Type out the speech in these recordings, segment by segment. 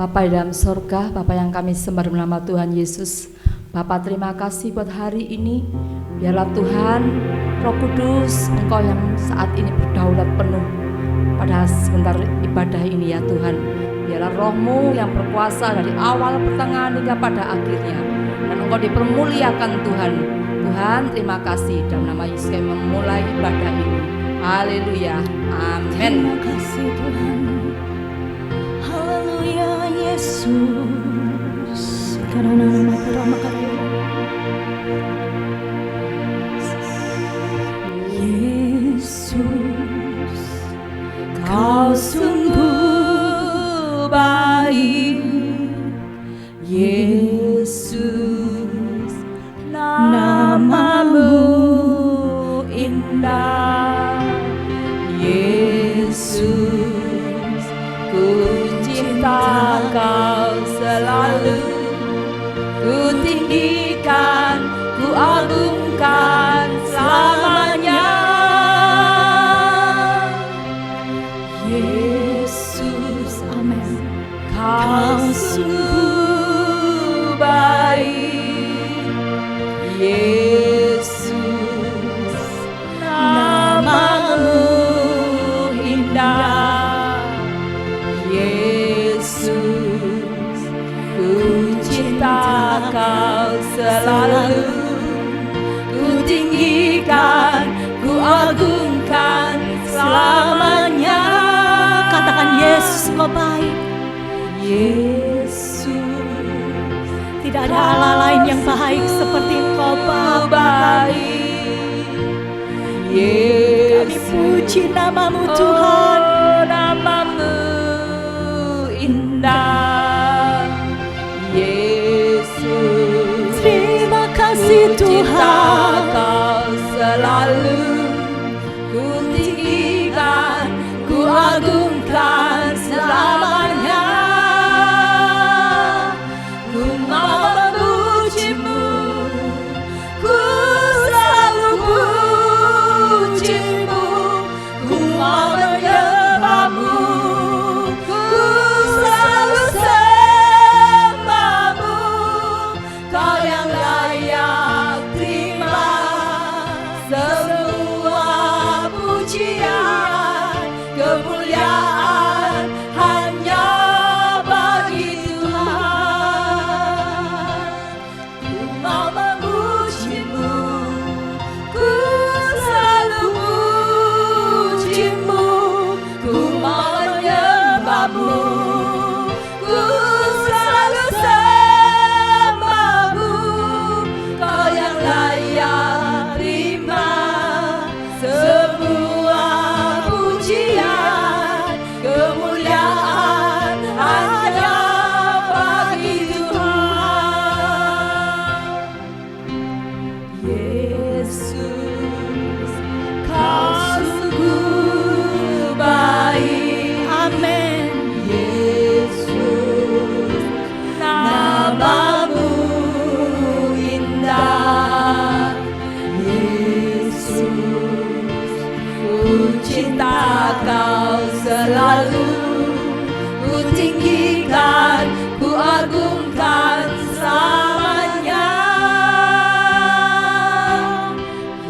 Bapa di dalam surga, Bapa yang kami sembah dalam nama Tuhan Yesus. Bapa, terima kasih buat hari ini. Biarlah Tuhan Roh Kudus, Engkau yang saat ini berdaulat penuh pada sebentar ibadah ini ya Tuhan. Biarlah Roh-Mu yang berkuasa dari awal, pertengahan hingga pada akhirnya, dan Engkau dipermuliakan Tuhan. Tuhan, terima kasih dalam nama Yesus kami memulai ibadah ini. Haleluya, amin. Terima kasih Tuhan. Haleluya Yesus. Karena nama Yesus, Kau sungguh baik. Yesus, namamu indah. Yesus, ku cinta Kau selalu. Ku tinggikan, ku agungkan selamanya. Yesus, amin. Kau sungguh baik. Yesus, namamu indah. Yesus, ku cinta Kau selalu. Ku tinggikan, ku agungkan selamanya. Katakan Yesus, Kau baik. Yesus, tidak ada Allah lain yang baik seperti Engkau baik. Yesus, kami puji namamu Tuhan. Namamu indah. Yesus, terima kasih Tuhan. Kau selalu. Ku tinggikan, ku agungkan selamanya. Ku mau memuji-Mu, ku selalu puji-Mu. Ku mau menyembah-Mu, ku selalu sembah-Mu. Kau yang layak terima semua pujian, kemuliaan hanya bagi Tuhan. Ku mau memuji-Mu, ku selalu puji-Mu. Ku mau menyembah-Mu, ku selalu sembah-Mu. Kau yang layak terima semua pujian, kemuliaan hanya bagi Tuhan. Yesus, Kau sungguh baik. Amin. Yesus, namamu indah. Yesus, ku cinta Kau selalu. Ku tinggikan, ku agungkan selamanya.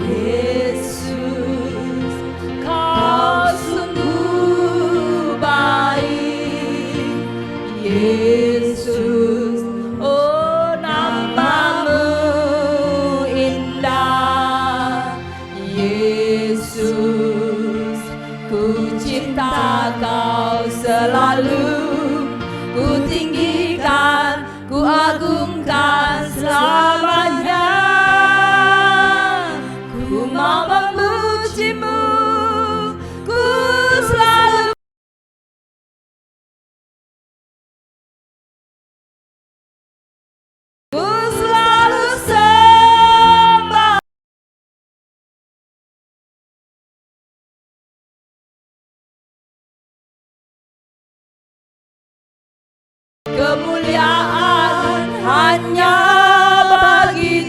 Yesus, Kau sungguh baik. Yesus, oh namamu indah. Yesus, ku cinta Kau selalu. Ku tinggikan, ku agungkan selamanya. Ku mau memuji-Mu, ku selalu. Ku selalu sembah. Kemuliaan hanya bagi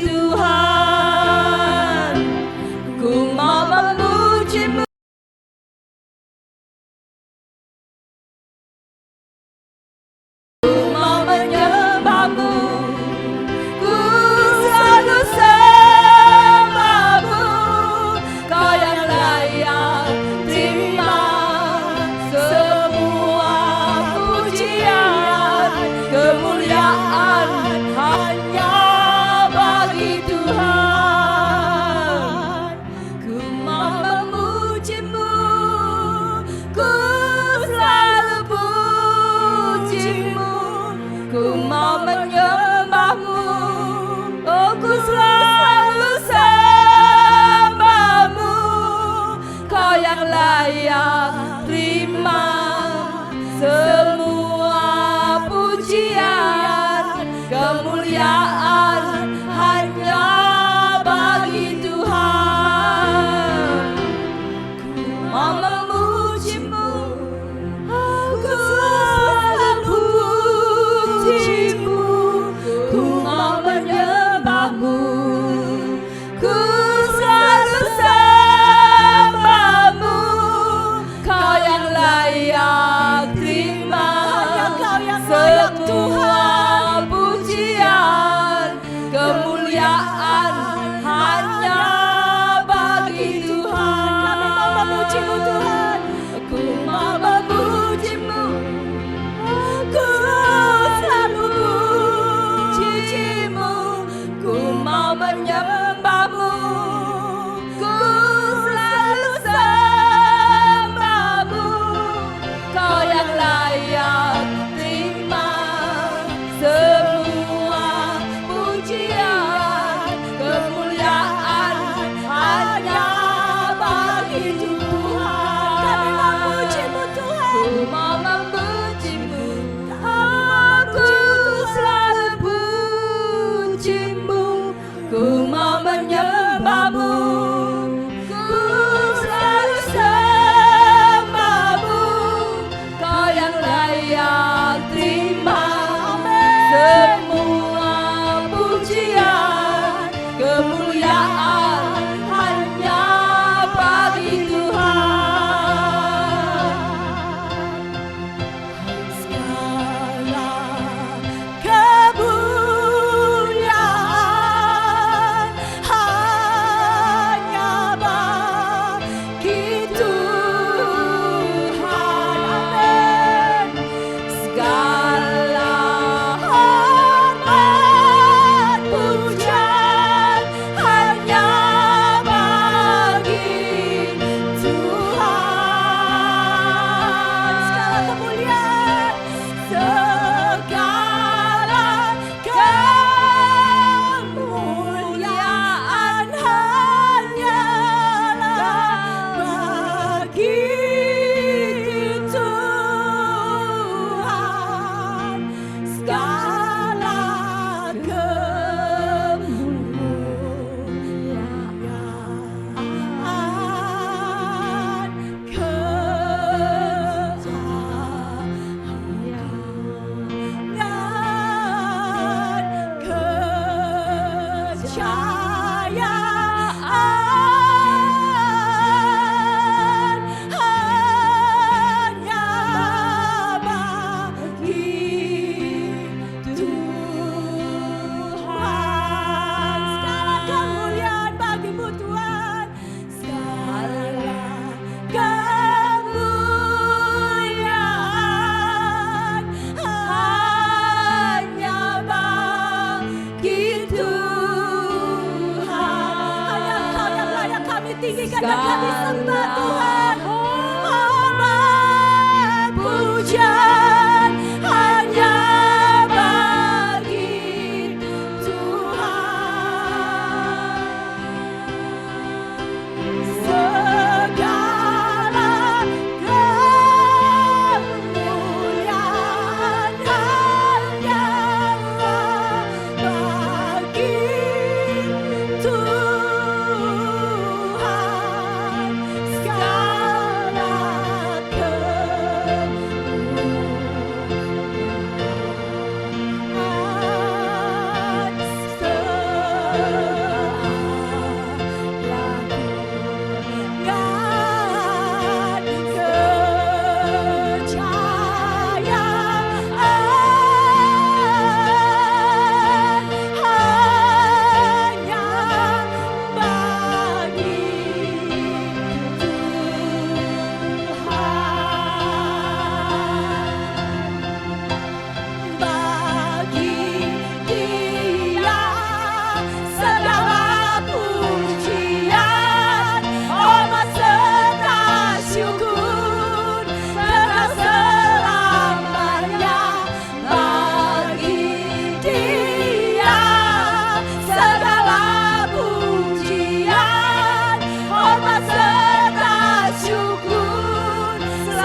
saya terima semua pujian, kemuliaan hanya bagi Tuhan. Ku mau memuji-Mu, aku selalu puji-Mu, ku mau menyembah-Mu, ku selalu sembah-Mu,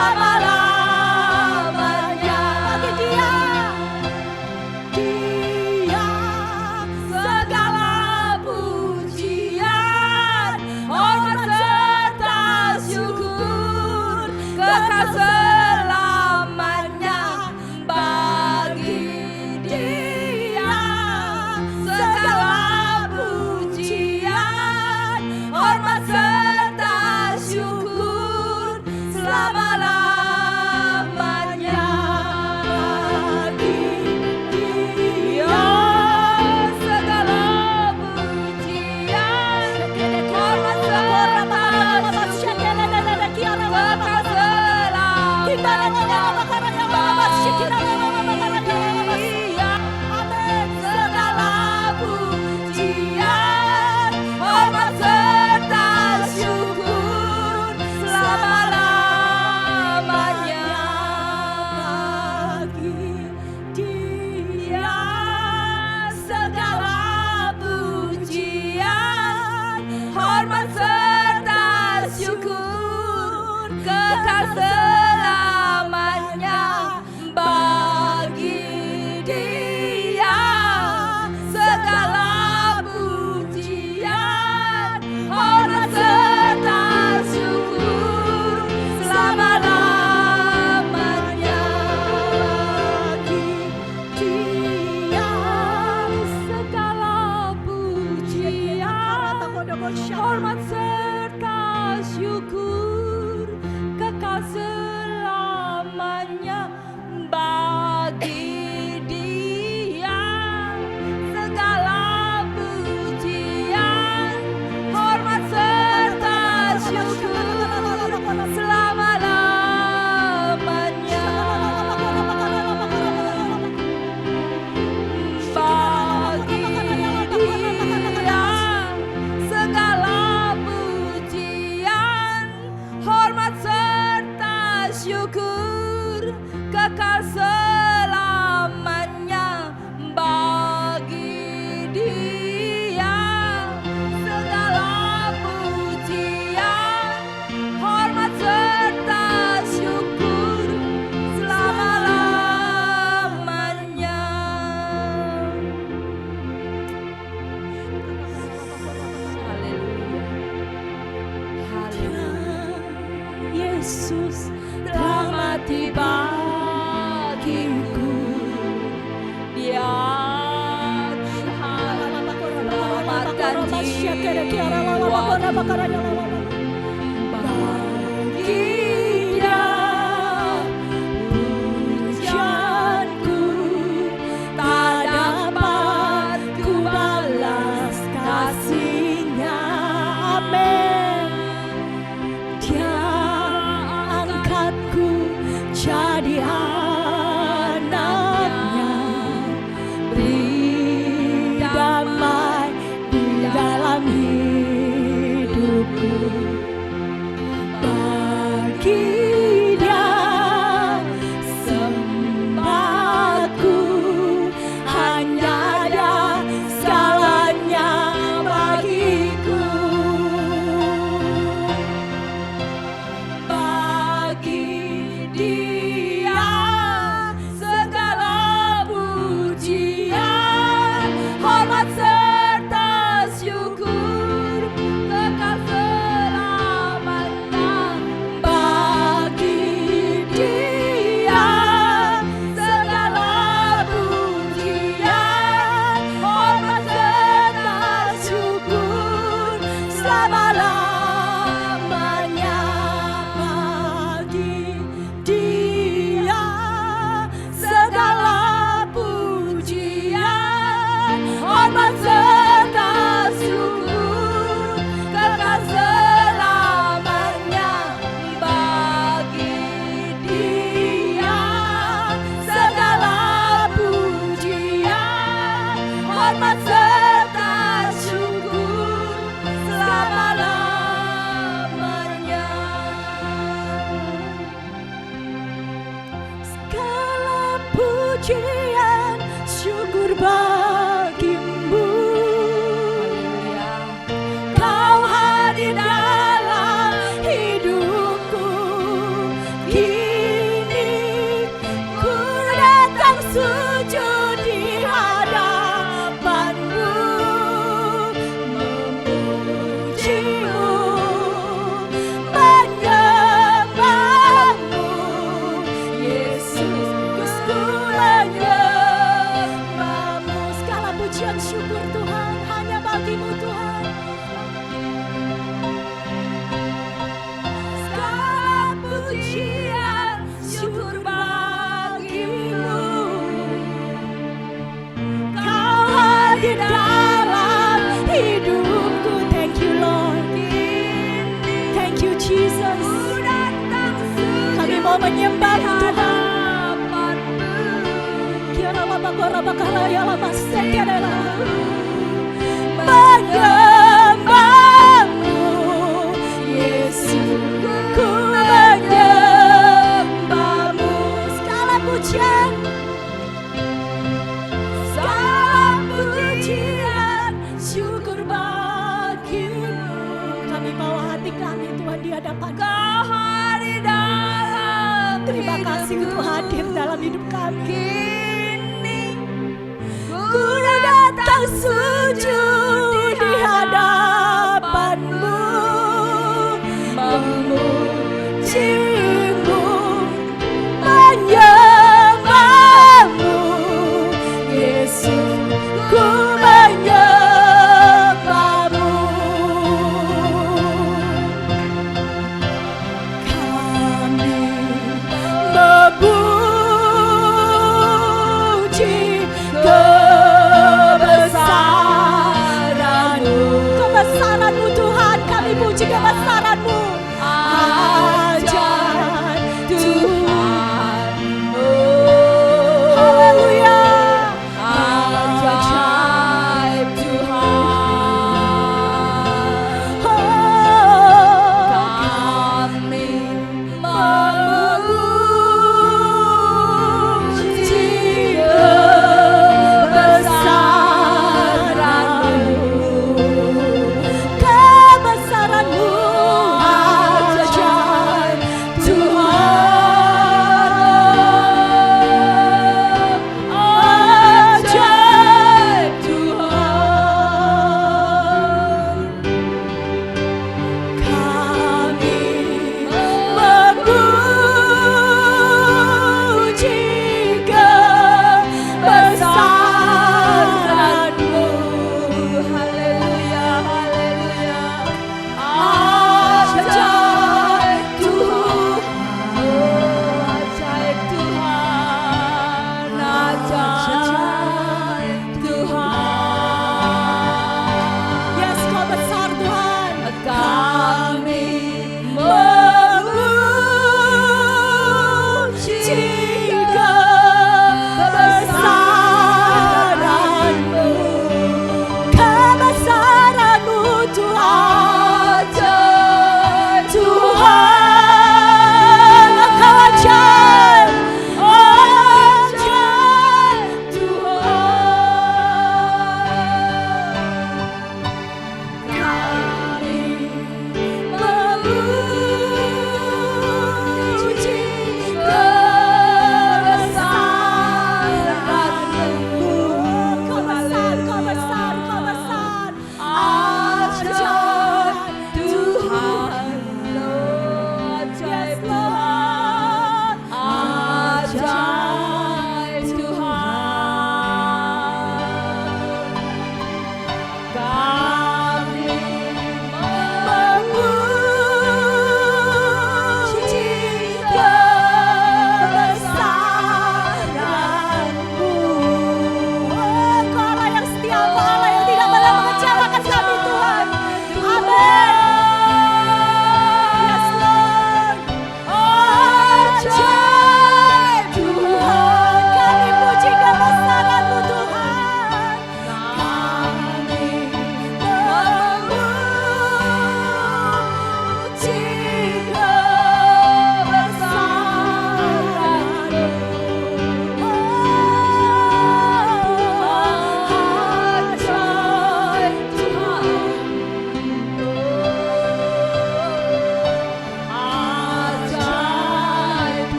selama-lamanya. Bagi Dia Segala pujian, hormat serta syukur, kekal selamanya bagi Dia. Segala pujian, hormat serta syukur, selama-lamanya bagi Dia. Segala pujian, hormat serta syukur, kekal selamanya bagi Dia. Segala pujian, hormat serta syukur, selama-lamanya bagi Dia. Segala pujian, hormat serta syukur, kekal selamanya bagi Dia. Segala pujian, hormat serta syukur, selama-lamanya bagi Dia. Segala pujian, hormat serta syukur, kekal selamanya bagi Dia. Segala pujian, hormat serta syukur, selama-lamanya bagi Dia. Segala pujian, hormat serta syukur, kekal selamanya bagi Dia. Segala pujian, hormat serta syukur, selama-lamanya. Haleluya. Haleluya. Yesus Telah mati bagiku, Dia selamatkan jiwaku. Bagi Dia pujianku, tak dapat ku balas kasih-Nya. Amin. Dia angkatku jadi anaknya, beri damai di dalam hidupku. Bagi Dia sembahku, hanya ada segalanya bagiku. Bagi Dia segala pujian, hormat serta syukur, kekal selamanya bagi Dia. Segala pujian, hormat serta syukur, selama-lamanya bagi Dia. Segala pujian, hormat serta syukur, kekal selamanya bagi Dia. Segala pujian, hormat serta syukur, selama-lamanya. Segala pujian, syukur bagimu. Kau hadir dalam hidupku, mau menyembah Tuhan. Menyembahmu Yesus, ku menyembahmu. Segala pujian, syukur bagimu. Kami bawa hati kami Tuhan di hadapan terima kasih untuk hadir dalam hidup kami. Ku datang sujud di hadapanmu, memujimu, menyembahmu Yesus, ku menyembahmu. Kami memuji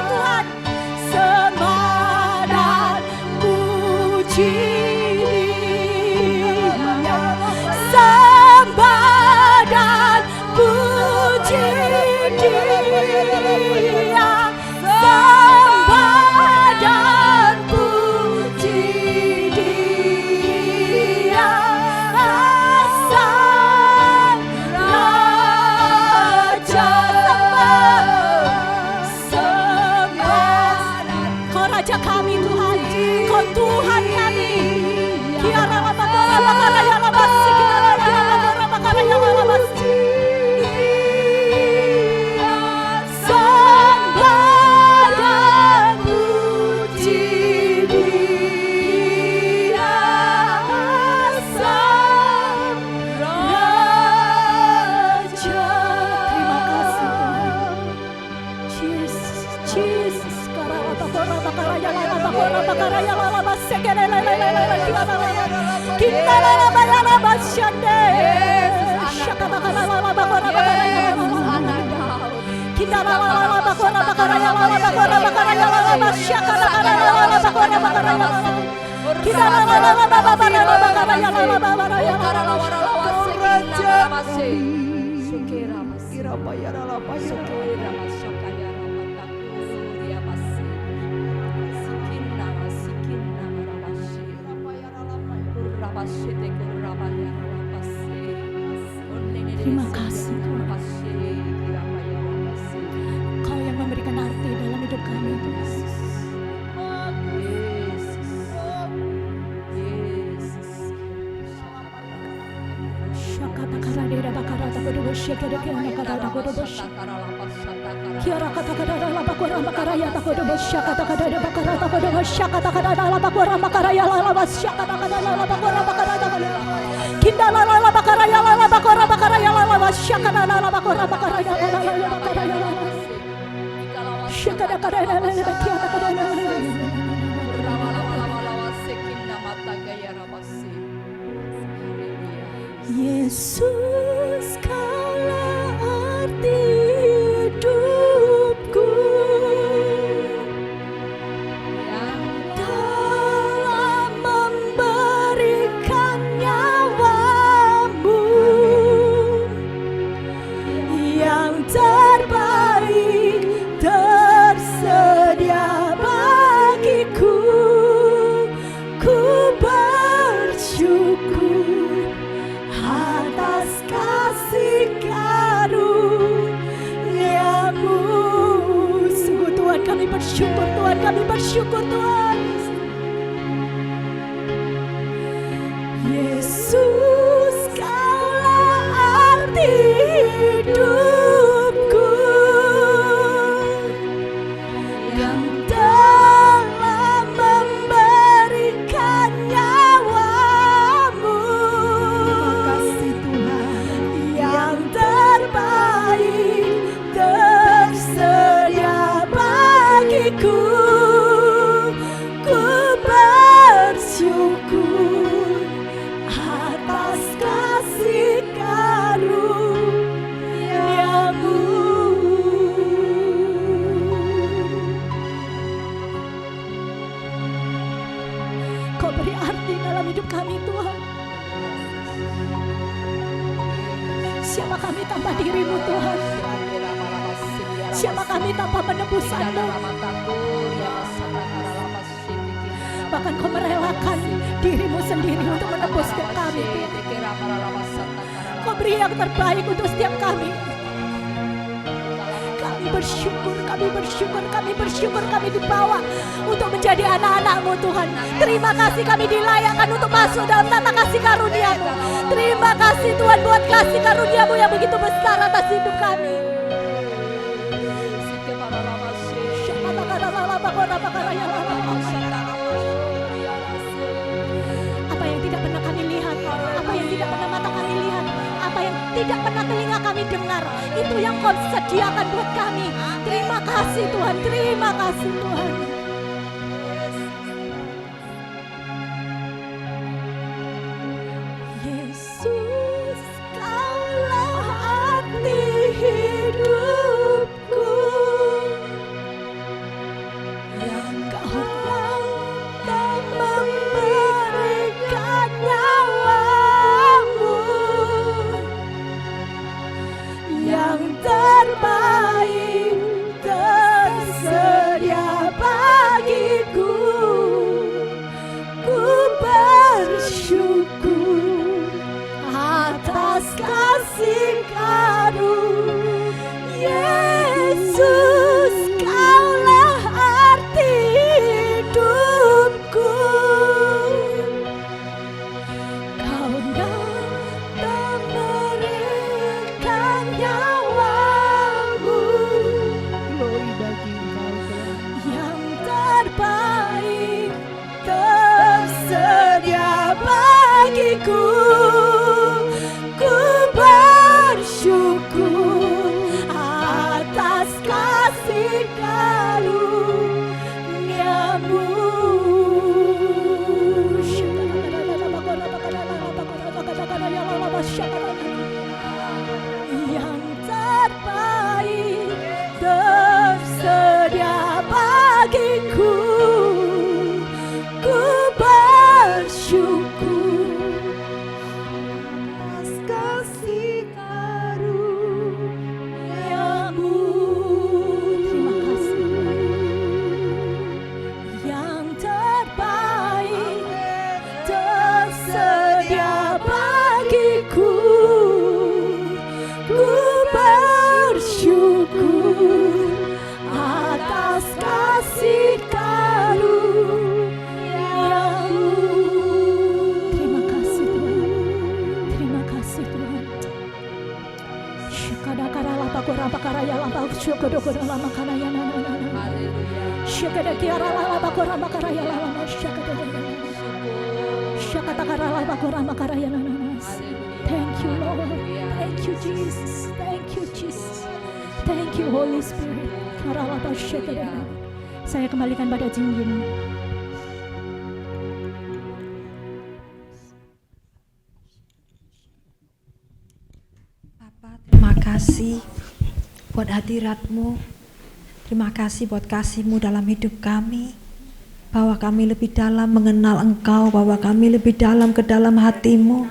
Tuhan. Sembah dan puji Dia, sembah dan puji Dia, sembah dan puji Dia, Sang Raja. Sembah, Kau Raja kami Tuhan, Kau Tuhan kami. Kiara lama kora bakara ya lama sikira lama kora bakara ya lama sembah dan puji Dia, Sang Raja. Terima kasih Tuhan. Jesus, kara bakara bakara ya lama kora bakara ya lama sekere kita lama ya lama shande shaka bakara lama bakara bakara ya lama kita lama bakara bakara ya lama bakara bakara ya lama shaka bakara lama bakara bakara ya lama kita lama bakara bakara ya lama bakara ya lama terima kasih Tuhan. Kau yang memberikan arti dalam hidup kami Tuhan. Kiara kata kata dalam bakora bakaraya takodo bosya kata kata dalam bakara takodo bosya kata kata dalam bakora bakaraya lala basya kata kata dalam bakora bakaraya takodo kinda lala bakaraya lala bakora bakaraya lala basya kata dalam bakora bakaraya lala bakaraya lala syakada kata lala kiara kata lala Yesus kaulah arti hidupku yang telah memberikan nyawamu yang terbaik tersedia bagiku. Ku bersyukur atas kasih karuniamu. Sungguh Tuhan kami bersyukur, Tuhan kami bersyukur Tuhan. Yesus kaulah arti hidupku yang telah memberikan nyawamu. Yang terbaik tersedia bagiku. Ku bersyukur atas kasih karuniamu. Kau beri arti dalam hidup kami Tuhan. Siapa kami tanpa dirimu Tuhan? Siapa kami tanpa penebusanmu? Bahkan kau merelakan dirimu sendiri untuk menebus setiap kami. Kau beri yang terbaik untuk setiap kami. Kami bersyukur, kami bersyukur, kami bersyukur kami dibawa untuk menjadi anak-anak-Mu Tuhan. Terima kasih kami dilayakkan untuk masuk dalam tata kasih karunia-Mu. Terima kasih Tuhan buat kasih karunia-Mu yang begitu besar atas hidup kami. Apa yang tidak pernah kami lihat, apa yang tidak pernah mata kami lihat, apa yang tidak pernah telinga kami dengar, itu yang Kau sediakan buat kami. Terima kasih Tuhan, terima kasih Tuhan. Yesus, Kaulah arti hidupku Thank you, Lord. Thank you, Jesus. Thank you, Jesus. Thank you, Holy Spirit. Saya kembalikan pada Jingjin. Bapak, terima kasih buat hadirat-Mu. Terima kasih buat kasih-Mu dalam hidup kami. Bahwa kami lebih dalam mengenal Engkau, bahwa kami lebih dalam ke dalam hati-Mu,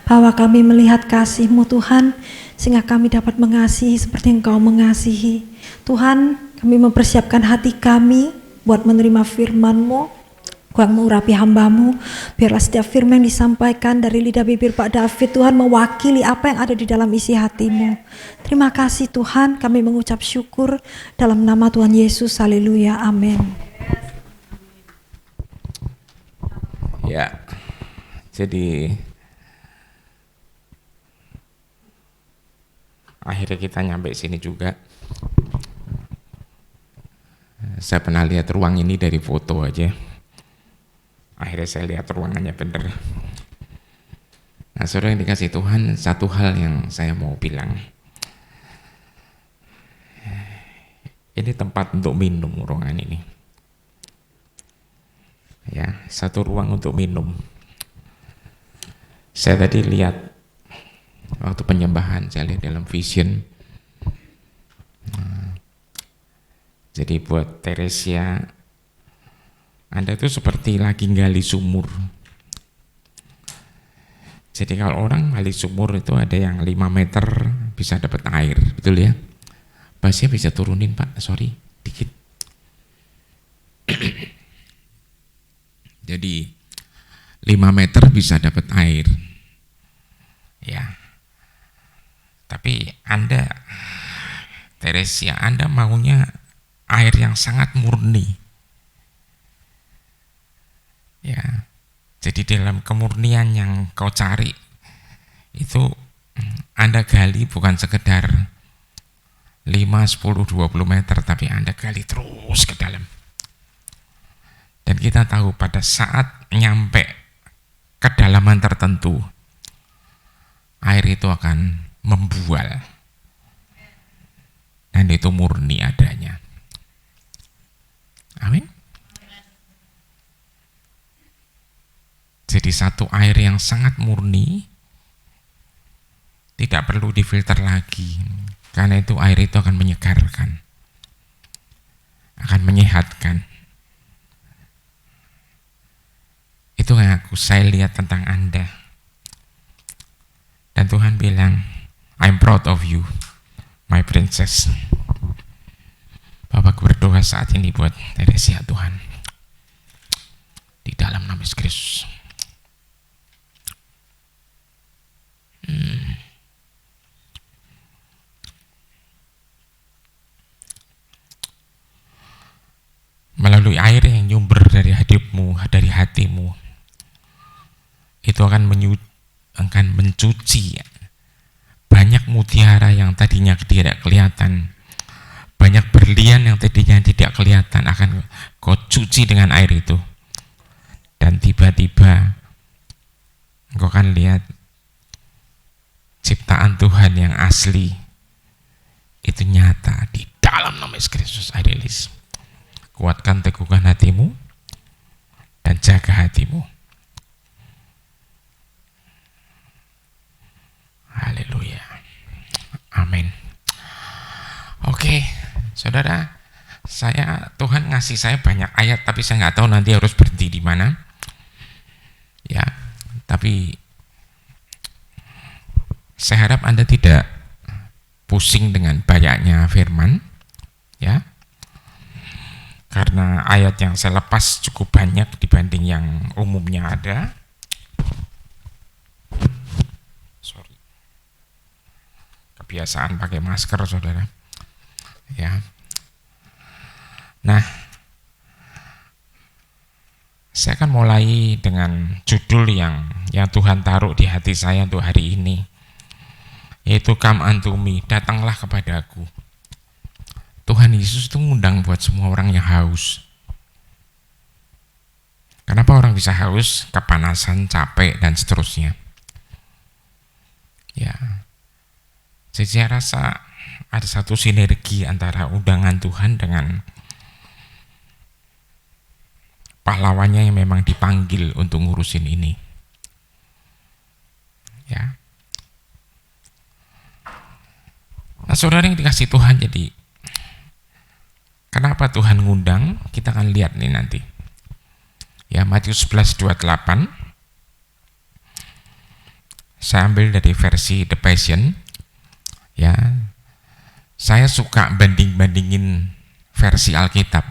bahwa kami melihat kasih-Mu Tuhan, sehingga kami dapat mengasihi seperti Engkau mengasihi. Tuhan, kami mempersiapkan hati kami buat menerima firman-Mu, buat mengurapi hamba-Mu. Biarlah setiap firman yang disampaikan dari lidah bibir Pak David, Tuhan, mewakili apa yang ada di dalam isi hati-Mu. Terima kasih Tuhan, kami mengucap syukur dalam nama Tuhan Yesus. Haleluya, amin. Ya, jadi akhirnya kita nyampe sini juga. Saya pernah lihat ruang ini dari foto aja. Akhirnya saya lihat ruangannya bener. Nah, saudara yang dikasih Tuhan, satu hal yang saya mau bilang. Ini tempat untuk minum ruangan ini. Ya, satu ruang untuk minum. Saya tadi lihat waktu penyembahan, saya lihat dalam vision. Jadi buat Teresia, Anda itu seperti lagi gali sumur. Jadi kalau orang gali sumur itu ada yang 5 meter bisa dapat air, betul ya? Basnya bisa turunin Pak, sorry, dikit. Jadi 5 meter bisa dapat air, ya. Tapi Anda, Teresia, Anda maunya air yang sangat murni, ya. Jadi dalam kemurnian yang kau cari itu Anda gali bukan sekedar 5, 10, 20 meter, tapi Anda gali terus ke dalam. Dan kita tahu pada saat nyampe kedalaman tertentu, air itu akan membual. Dan itu murni adanya. Amin. Jadi satu air yang sangat murni, tidak perlu difilter lagi. Karena itu air itu akan menyegarkan, akan menyehatkan. Itu yang saya lihat tentang Anda. Dan Tuhan bilang, I'm proud of you, my princess. Bapak berdoa saat ini buat Teresia Tuhan. Di dalam nama Yesus Kristus. Melalui air yang nyumber dari hidupmu, dari hatimu, itu akan mencuci banyak mutiara yang tadinya tidak kelihatan, banyak berlian yang tadinya tidak kelihatan, akan kau cuci dengan air itu. Dan tiba-tiba kau akan lihat ciptaan Tuhan yang asli itu nyata di dalam nama Yesus Kristus. I release. Kuatkan, teguhkan hatimu dan jaga hatimu. Haleluya. Amin. Oke, saudara, Tuhan ngasih saya banyak ayat, tapi saya nggak tahu nanti harus berhenti di mana. Ya, tapi saya harap Anda tidak pusing dengan banyaknya firman, ya. Karena ayat yang saya lepas cukup banyak dibanding yang umumnya ada. Sorry. Kebiasaan pakai masker, saudara. Ya. Nah, saya akan mulai dengan judul yang Tuhan taruh di hati saya untuk hari ini, yaitu Come unto me, datanglah kepadaku. Tuhan Yesus itu ngundang buat semua orang yang haus. Kenapa orang bisa haus? Kepanasan, capek, dan seterusnya. Ya, jadi saya rasa ada satu sinergi antara undangan Tuhan dengan pahlawannya yang memang dipanggil untuk ngurusin ini. Ya. Nah, saudara yang dikasih Tuhan, jadi kenapa Tuhan ngundang? Kita akan lihat nih nanti. Ya, Matius 11:28. Saya ambil dari versi The Passion. Ya. Saya suka banding-bandingin versi Alkitab.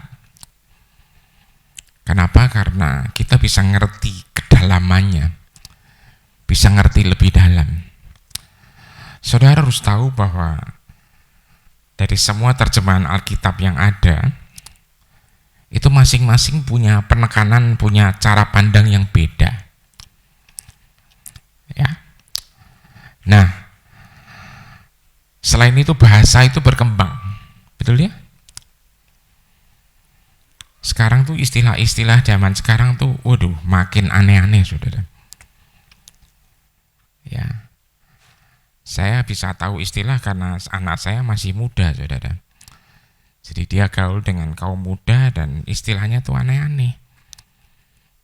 Kenapa? Karena kita bisa ngerti kedalamannya. Bisa ngerti lebih dalam. Saudara harus tahu bahwa dari semua terjemahan Alkitab yang ada, itu masing-masing punya penekanan, punya cara pandang yang beda. Ya. Nah, selain itu bahasa itu berkembang. Betul ya? Sekarang tuh istilah-istilah zaman sekarang tuh, waduh, makin aneh-aneh, saudara. Ya. Saya bisa tahu istilah karena anak saya masih muda, saudara. Jadi dia gaul dengan kaum muda dan istilahnya tuh aneh-aneh.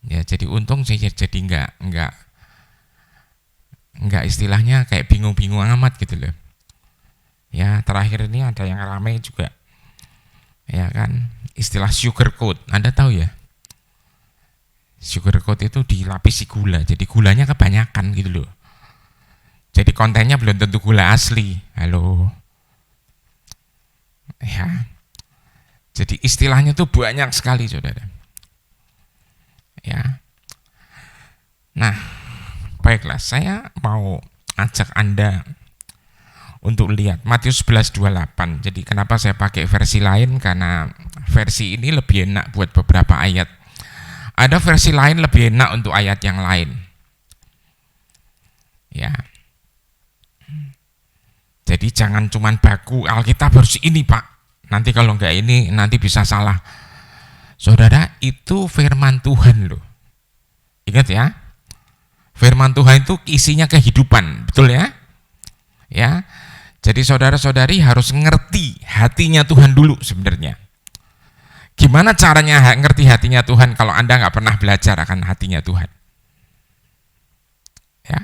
Ya, jadi untung saya jadi enggak istilahnya kayak bingung-bingung amat gitu loh. Ya, terakhir ini ada yang ramai juga. Ya kan, istilah sugar coat. Anda tahu ya? Sugar coat itu dilapisi gula. Jadi gulanya kebanyakan gitu loh. Jadi kontennya belum tentu gula asli. Halo. Ya. Jadi istilahnya tuh banyak sekali, saudara. Ya. Nah, baiklah, saya mau ajak Anda untuk lihat Matius 11:28. Jadi kenapa saya pakai versi lain? Karena versi ini lebih enak buat beberapa ayat. Ada versi lain lebih enak untuk ayat yang lain. Ya. Jadi jangan cuman baku Alkitab harus ini, Pak. Nanti kalau enggak ini nanti bisa salah. Saudara, itu firman Tuhan loh. Ingat ya. Firman Tuhan itu isinya kehidupan, betul ya? Ya. Jadi saudara-saudari harus ngerti hatinya Tuhan dulu sebenarnya. Gimana caranya ngerti hatinya Tuhan kalau Anda nggak pernah belajar akan hatinya Tuhan? Ya.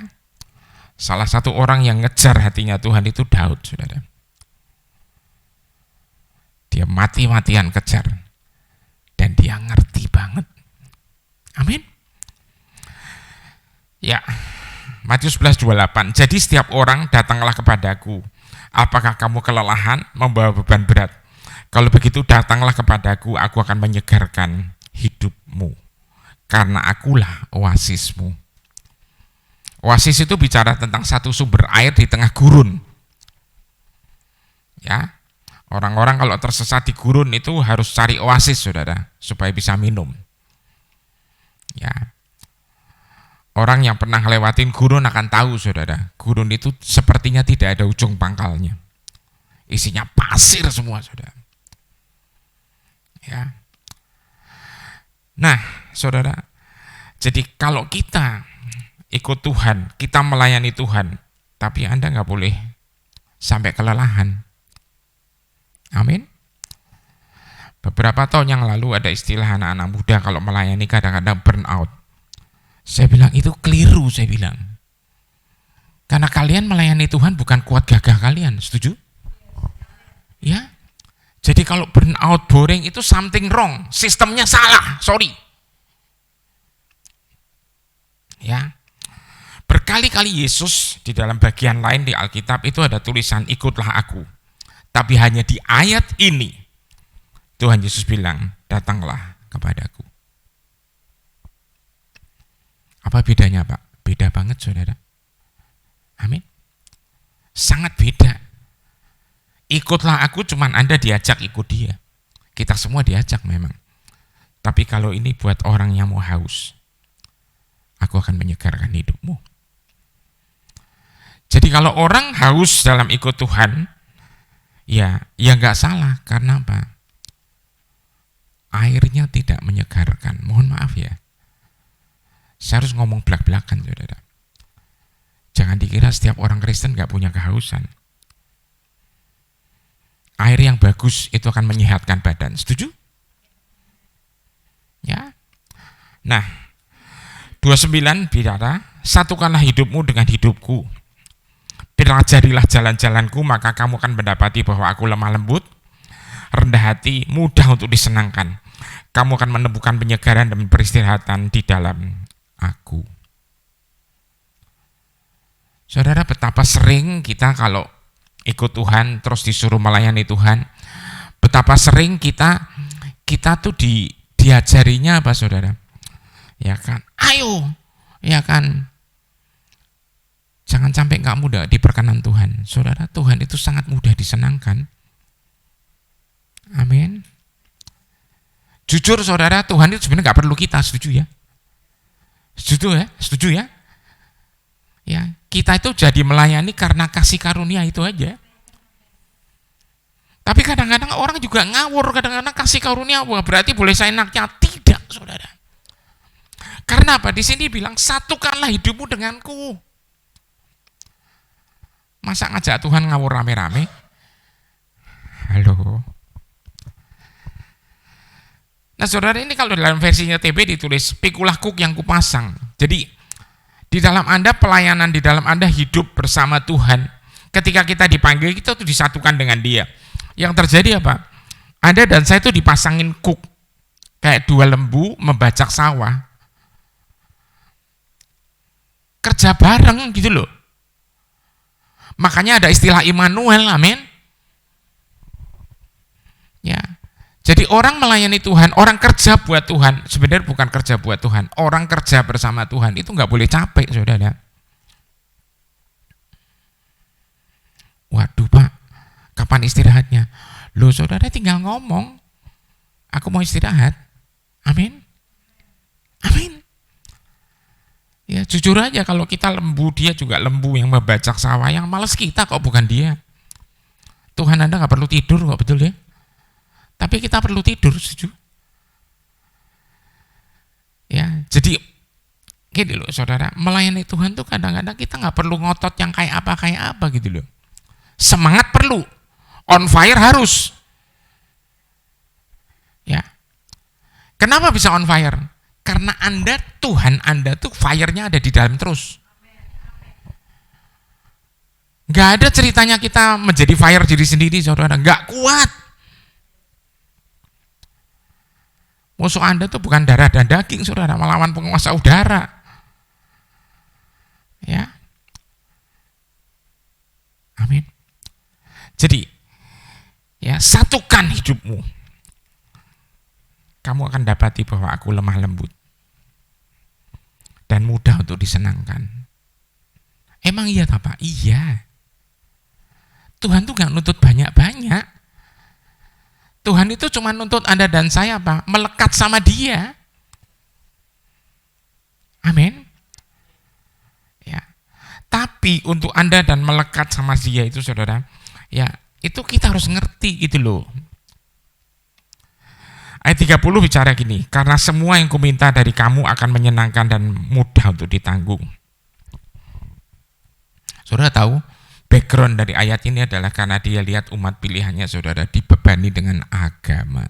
Salah satu orang yang ngejar hatinya Tuhan itu Daud, saudara. Dia mati-matian kejar. Dan dia ngerti banget. Amin. Ya, Matius 11:28. Jadi setiap orang datanglah kepadaku. Apakah kamu kelelahan membawa beban berat? Kalau begitu datanglah kepadaku, aku akan menyegarkan hidupmu. Karena akulah oasismu. Oasis itu bicara tentang satu sumber air di tengah gurun. Ya. Orang-orang kalau tersesat di gurun itu harus cari oasis, saudara, supaya bisa minum. Ya. Orang yang pernah lewatin gurun akan tahu, saudara, gurun itu sepertinya tidak ada ujung pangkalnya. Isinya pasir semua, saudara. Ya. Nah, saudara, jadi kalau kita ikut Tuhan, kita melayani Tuhan, tapi Anda nggak boleh sampai kelelahan. Amin. Beberapa tahun yang lalu ada istilah anak-anak muda kalau melayani kadang-kadang burn out. Saya bilang itu keliru, saya bilang. Karena kalian melayani Tuhan bukan kuat gagah kalian, setuju? Ya. Jadi kalau burn out, boring itu something wrong, sistemnya salah, sorry. Ya. Berkali-kali Yesus di dalam bagian lain di Alkitab itu ada tulisan ikutlah aku. Tapi hanya di ayat ini Tuhan Yesus bilang, datanglah kepadaku. Apa bedanya, Pak? Beda banget, saudara. Amin. Sangat beda. Ikutlah aku, cuman Anda diajak ikut dia. Kita semua diajak memang. Tapi kalau ini buat orang yang mau haus, aku akan menyegarkan hidupmu. Jadi kalau orang haus dalam ikut Tuhan, Ya nggak salah, karena apa? Airnya tidak menyegarkan. Mohon maaf ya. Saya harus ngomong belak-belakan, saudara. Jangan dikira setiap orang Kristen nggak punya kehausan. Air yang bagus itu akan menyehatkan badan. Setuju? Ya. Nah, 29 bicara, satukanlah hidupmu dengan hidupku. Pelajarilah jalan-jalanku, maka kamu akan mendapati bahwa aku lemah lembut, rendah hati, mudah untuk disenangkan. Kamu akan menemukan penyegaran dan peristirahatan di dalam aku. Saudara, betapa sering kita kalau ikut Tuhan terus disuruh melayani Tuhan, betapa sering kita tuh diajarinya apa, saudara? Ya kan, ayo, ya kan, jangan sampai nggak mudah diperkenan Tuhan. Saudara, Tuhan itu sangat mudah disenangkan. Amin. Jujur saudara, Tuhan itu sebenarnya nggak perlu kita, setuju ya? Setuju ya? Ya, kita itu jadi melayani karena kasih karunia itu aja. Tapi kadang-kadang orang juga ngawur, kadang-kadang kasih karunia berarti boleh seenaknya. Tidak, saudara. Karena apa? Di sini bilang satukanlah hidupmu denganku. Masa ngajak Tuhan ngawur rame-rame? Halo. Nah saudara, ini kalau dalam versinya TB ditulis pikulah kuk yang kupasang. Jadi di dalam Anda pelayanan, di dalam Anda hidup bersama Tuhan. Ketika kita dipanggil, kita tuh disatukan dengan Dia. Yang terjadi apa? Anda dan saya itu dipasangin kuk. Kayak dua lembu membajak sawah. Kerja bareng gitu loh. Makanya ada istilah Immanuel, amin. Ya. Jadi orang melayani Tuhan, orang kerja buat Tuhan, sebenarnya bukan kerja buat Tuhan, orang kerja bersama Tuhan itu nggak boleh capek, saudara. Waduh Pak, kapan istirahatnya? Loh saudara tinggal ngomong, aku mau istirahat, amin, amin. Ya jujur aja, kalau kita lembu, dia juga lembu yang membajak sawah, yang males kita kok, bukan dia. Tuhan Anda nggak perlu tidur kok, betul ya? Tapi kita perlu tidur, setuju? Ya, jadi gini loh saudara, melayani Tuhan tuh kadang-kadang kita nggak perlu ngotot yang kayak apa gitu loh. Semangat perlu, on fire harus. Ya, kenapa bisa on fire? Karena Anda, Tuhan Anda tuh fire-nya ada di dalam terus. Nggak ada ceritanya kita menjadi fire diri sendiri, saudara. Nggak kuat. Musuh Anda tuh bukan darah dan daging, saudara, melawan penguasa udara. Ya. Amin. Jadi, ya, satukan hidupmu. Kamu akan dapati bahwa aku lemah lembut dan mudah untuk disenangkan. Emang iya Pak? Iya. Tuhan tuh gak nuntut banyak-banyak. Tuhan itu cuma nuntut Anda dan saya Pak, melekat sama Dia. Amin. Ya. Tapi untuk Anda dan melekat sama Dia itu saudara, ya itu kita harus ngerti gitu loh. Ayat 30 bicara gini, karena semua yang kuminta dari kamu akan menyenangkan dan mudah untuk ditanggung. Saudara tahu, background dari ayat ini adalah karena dia lihat umat pilihannya saudara dibebani dengan agama.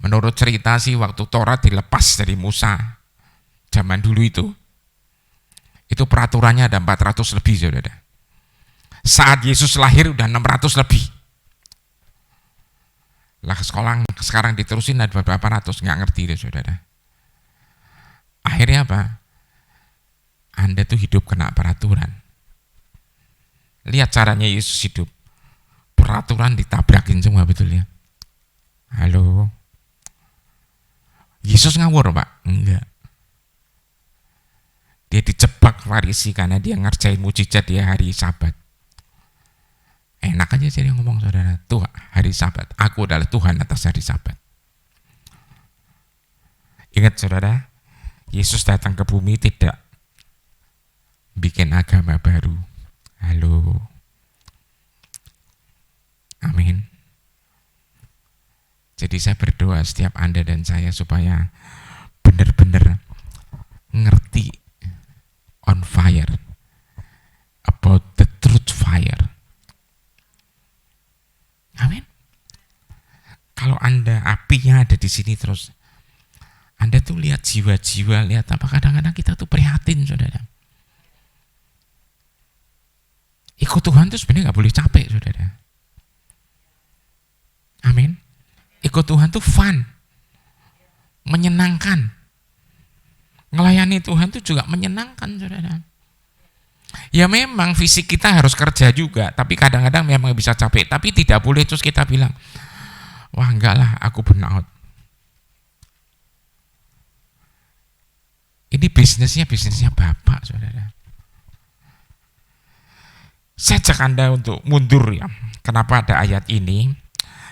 Menurut cerita sih waktu Taurat dilepas dari Musa, zaman dulu itu peraturannya ada 400 lebih saudara. Saat Yesus lahir udah 600 lebih. Lah sekarang diterusin ada beberapa ratus, nggak ngerti deh saudara. Akhirnya apa? Anda tuh hidup kena peraturan. Lihat caranya Yesus hidup. Peraturan ditabrakin semua, betul ya? Halo? Yesus ngawur Pak? Enggak. Dia dijebak Farisi karena dia ngerjain mujizat di hari Sabat. Enak aja jadi ngomong saudara, tuh hari Sabat, aku adalah Tuhan atas hari Sabat. Ingat saudara, Yesus datang ke bumi tidak bikin agama baru. Halo. Amin. Jadi saya berdoa setiap Anda dan saya supaya benar-benar ngerti on fire, about the truth fire. Amin. Kalau Anda apinya ada di sini terus, Anda tuh lihat jiwa-jiwa, lihat apa, kadang-kadang kita tuh prihatin, saudara. Ikut Tuhan tuh sebenarnya nggak boleh capek, saudara. Amin. Ikut Tuhan tuh fun, menyenangkan. Ngelayani Tuhan tuh juga menyenangkan, saudara. Ya memang fisik kita harus kerja juga, tapi kadang-kadang memang bisa capek. Tapi tidak boleh terus kita bilang, wah enggak lah, aku burn out. Ini bisnisnya Bapak, saudara. Saya ajak Anda untuk mundur ya. Kenapa ada ayat ini?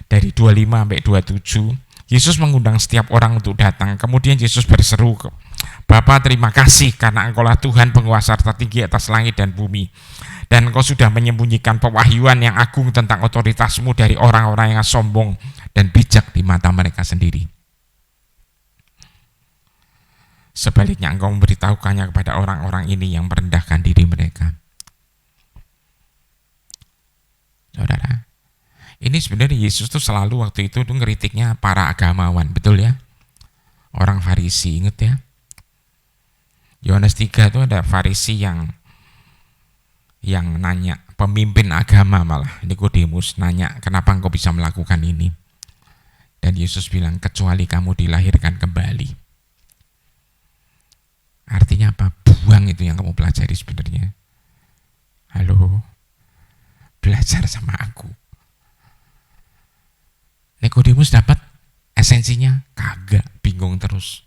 Dari 25 sampai 27, Yesus mengundang setiap orang untuk datang. Kemudian Yesus berseru, Bapa, terima kasih karena Engkaulah Tuhan penguasa tertinggi atas langit dan bumi. Dan Engkau sudah menyembunyikan pewahyuan yang agung tentang otoritasmu dari orang-orang yang sombong dan bijak di mata mereka sendiri. Sebaliknya Engkau memberitahukannya kepada orang-orang ini yang merendahkan diri mereka. Saudara, ini sebenarnya Yesus tuh selalu waktu itu tuh ngeritiknya para agamawan, betul ya? Orang Farisi, ingat ya? Yohanes 3 itu ada Farisi yang nanya, pemimpin agama malah, Nikodemus nanya, kenapa engkau bisa melakukan ini? Dan Yesus bilang, kecuali kamu dilahirkan kembali. Artinya apa? Buang itu yang kamu pelajari sebenarnya. Halo, belajar sama aku. Nikodemus dapat esensinya? Kagak, bingung terus.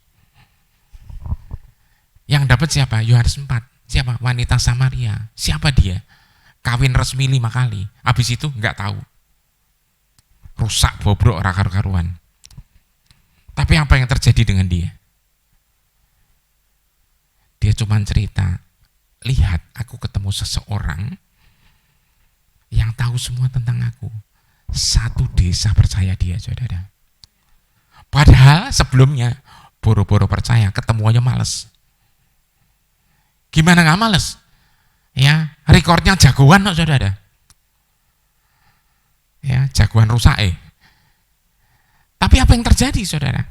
Yang dapat siapa? Yohanes 4. Siapa? Wanita Samaria. Siapa dia? Kawin resmi 5 kali. Habis itu nggak tahu. Rusak, bobrok, karu-karuan. Tapi apa yang terjadi dengan dia? Dia cuma cerita, lihat aku ketemu seseorang yang tahu semua tentang aku. Satu desa percaya dia, saudara. Padahal sebelumnya boro-boro percaya, ketemu aja males. Gimana nggak males? Ya, rekornya jagoan, no, saudara. Ya, jagoan rusak. Tapi apa yang terjadi, saudara?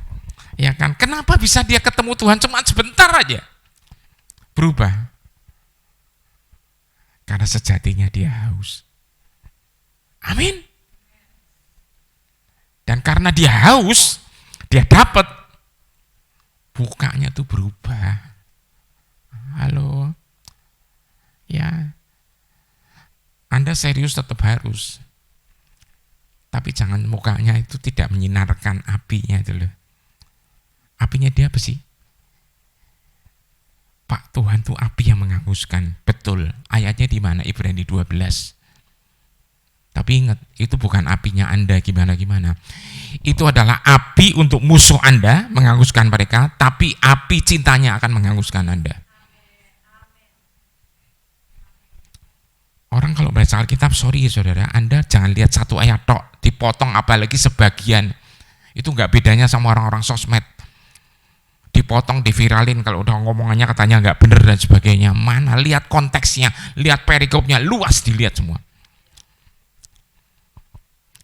Ya kan, kenapa bisa dia ketemu Tuhan cuma sebentar aja? Berubah. Karena sejatinya dia haus. Amin. Dan karena dia haus, dia dapat, bukanya tuh berubah. Halo. Ya. Anda serius tetap harus. Tapi jangan mukanya itu tidak menyinarkan apinya itu loh. Apinya dia apa sih? Pak, Tuhan tuh api yang menghanguskan. Betul. Ayatnya di mana? Ibrani 12. Tapi ingat, itu bukan apinya Anda gimana-gimana. Itu adalah api untuk musuh Anda, menghanguskan mereka, tapi api cintanya akan menghanguskan Anda. Orang kalau baca Alkitab, sorry ya saudara, Anda jangan lihat satu ayat tok, dipotong apalagi sebagian. Itu nggak bedanya sama orang-orang sosmed. Dipotong, diviralin, kalau udah ngomongannya katanya nggak bener dan sebagainya. Mana, lihat konteksnya, lihat perikopnya, luas dilihat semua.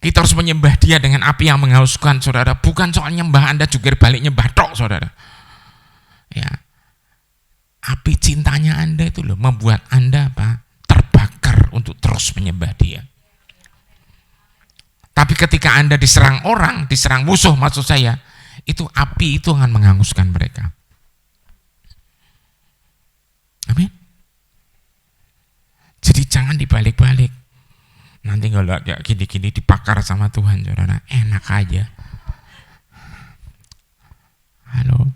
Kita harus menyembah dia dengan api yang menghauskan, saudara. Bukan soal nyembah Anda juga balik nyembah tok, saudara. Ya, api cintanya Anda itu loh membuat Anda apa? Terbakar untuk terus menyembah dia. Tapi ketika Anda diserang orang, diserang musuh maksud saya, itu api itu akan menghanguskan mereka. Amin. Jadi jangan dibalik-balik. Nanti kalau kayak gini-gini dipakar sama Tuhan, saudara, enak aja. Halo,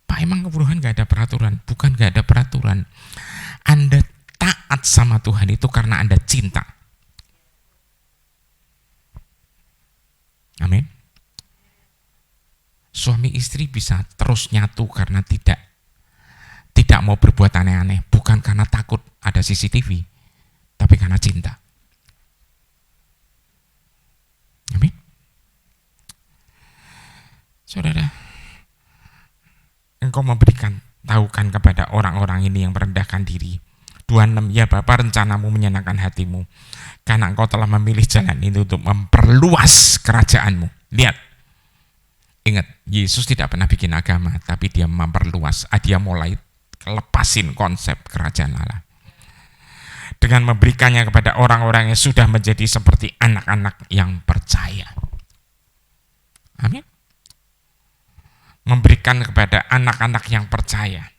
Pak, emang keburuhan gak ada peraturan? Bukan gak ada peraturan. Anda taat sama Tuhan itu karena Anda cinta. Amin. Suami istri bisa terus nyatu karena tidak mau berbuat aneh-aneh, bukan karena takut ada CCTV, tapi karena cinta. Saudara, engkau memberikan tahukan kepada orang-orang ini yang merendahkan diri. 26, ya Bapa, rencanamu menyenangkan hatimu, karena engkau telah memilih jalan ini untuk memperluas kerajaanmu. Lihat, ingat, Yesus tidak pernah bikin agama, tapi dia memperluas. Dia mulai lepasin konsep kerajaan Allah dengan memberikannya kepada orang-orang yang sudah menjadi seperti anak-anak yang percaya. Amin. Memberikan kepada anak-anak yang percaya.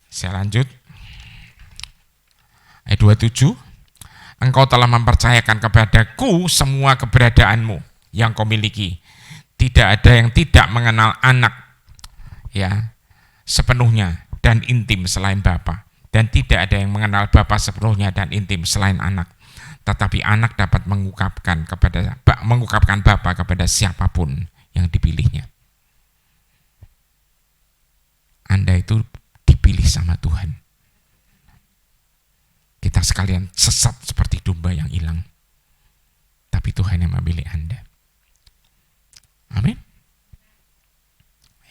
Saya lanjut. Ayat 27. Engkau telah mempercayakan kepadaku semua keberadaanmu yang kau miliki. Tidak ada yang tidak mengenal anak ya sepenuhnya dan intim selain Bapa. Dan tidak ada yang mengenal Bapa sepenuhnya dan intim selain anak. Tetapi anak dapat mengungkapkan Bapa kepada siapapun yang dipilihnya. Anda itu dipilih sama Tuhan. Kita sekalian sesat seperti domba yang hilang, tapi Tuhan yang memilih Anda. Amin.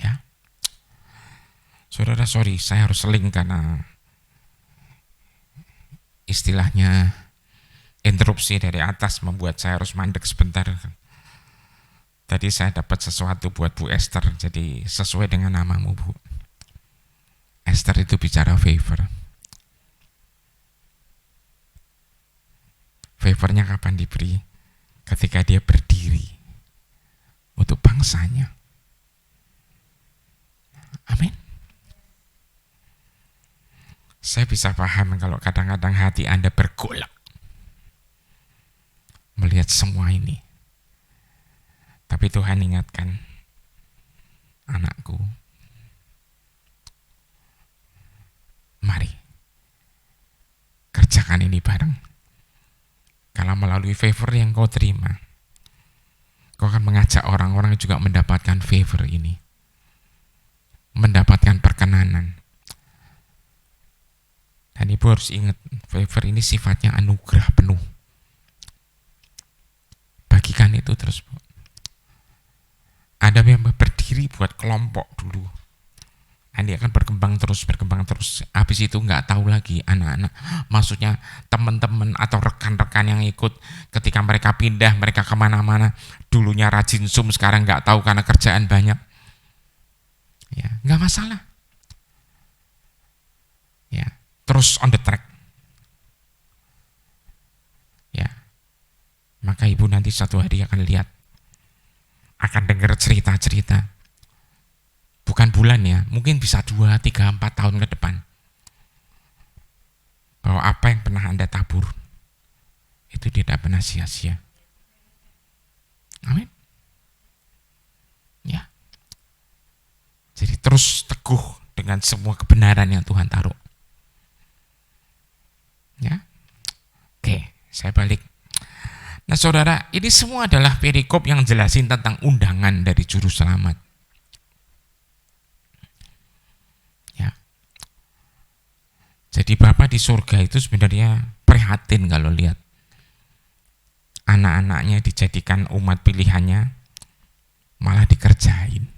Ya, saudara, saya harus seling karena istilahnya interupsi dari atas membuat saya harus mandek sebentar. Tadi saya dapat sesuatu buat Bu Esther, jadi sesuai dengan namamu, Bu. Esther itu bicara favor. Favornya kapan diberi? Ketika dia berdiri untuk bangsanya. Amin. Saya bisa paham kalau kadang-kadang hati Anda bergolak melihat semua ini. Tapi Tuhan ingatkan, anakku, mari kerjakan ini bareng. Kalau melalui favor yang kau terima, kau akan mengajak orang-orang juga mendapatkan favor ini, mendapatkan perkenanan. Dan Ibu harus ingat, favor ini sifatnya anugerah penuh. Bagikan itu terus, Bu. Ada yang berdiri buat kelompok dulu. Nanti akan berkembang terus. Habis itu nggak tahu lagi anak-anak, maksudnya teman-teman atau rekan-rekan yang ikut ketika mereka pindah, mereka kemana-mana. Dulunya rajin Zoom, sekarang nggak tahu karena kerjaan banyak. Ya, nggak masalah. Ya, terus on the track. Ya, maka Ibu nanti suatu hari akan lihat, akan dengar cerita-cerita. Bukan bulan ya, mungkin bisa 2, 3, 4 tahun ke depan. Bahwa apa yang pernah Anda tabur, itu tidak pernah sia-sia. Amin. Ya. Jadi terus teguh dengan semua kebenaran yang Tuhan taruh. Ya. Oke, saya balik. Nah saudara, ini semua adalah perikop yang jelasin tentang undangan dari juru selamat. Ya. Jadi Bapa di surga itu sebenarnya prihatin kalau lihat anak-anaknya dijadikan umat pilihannya malah dikerjain.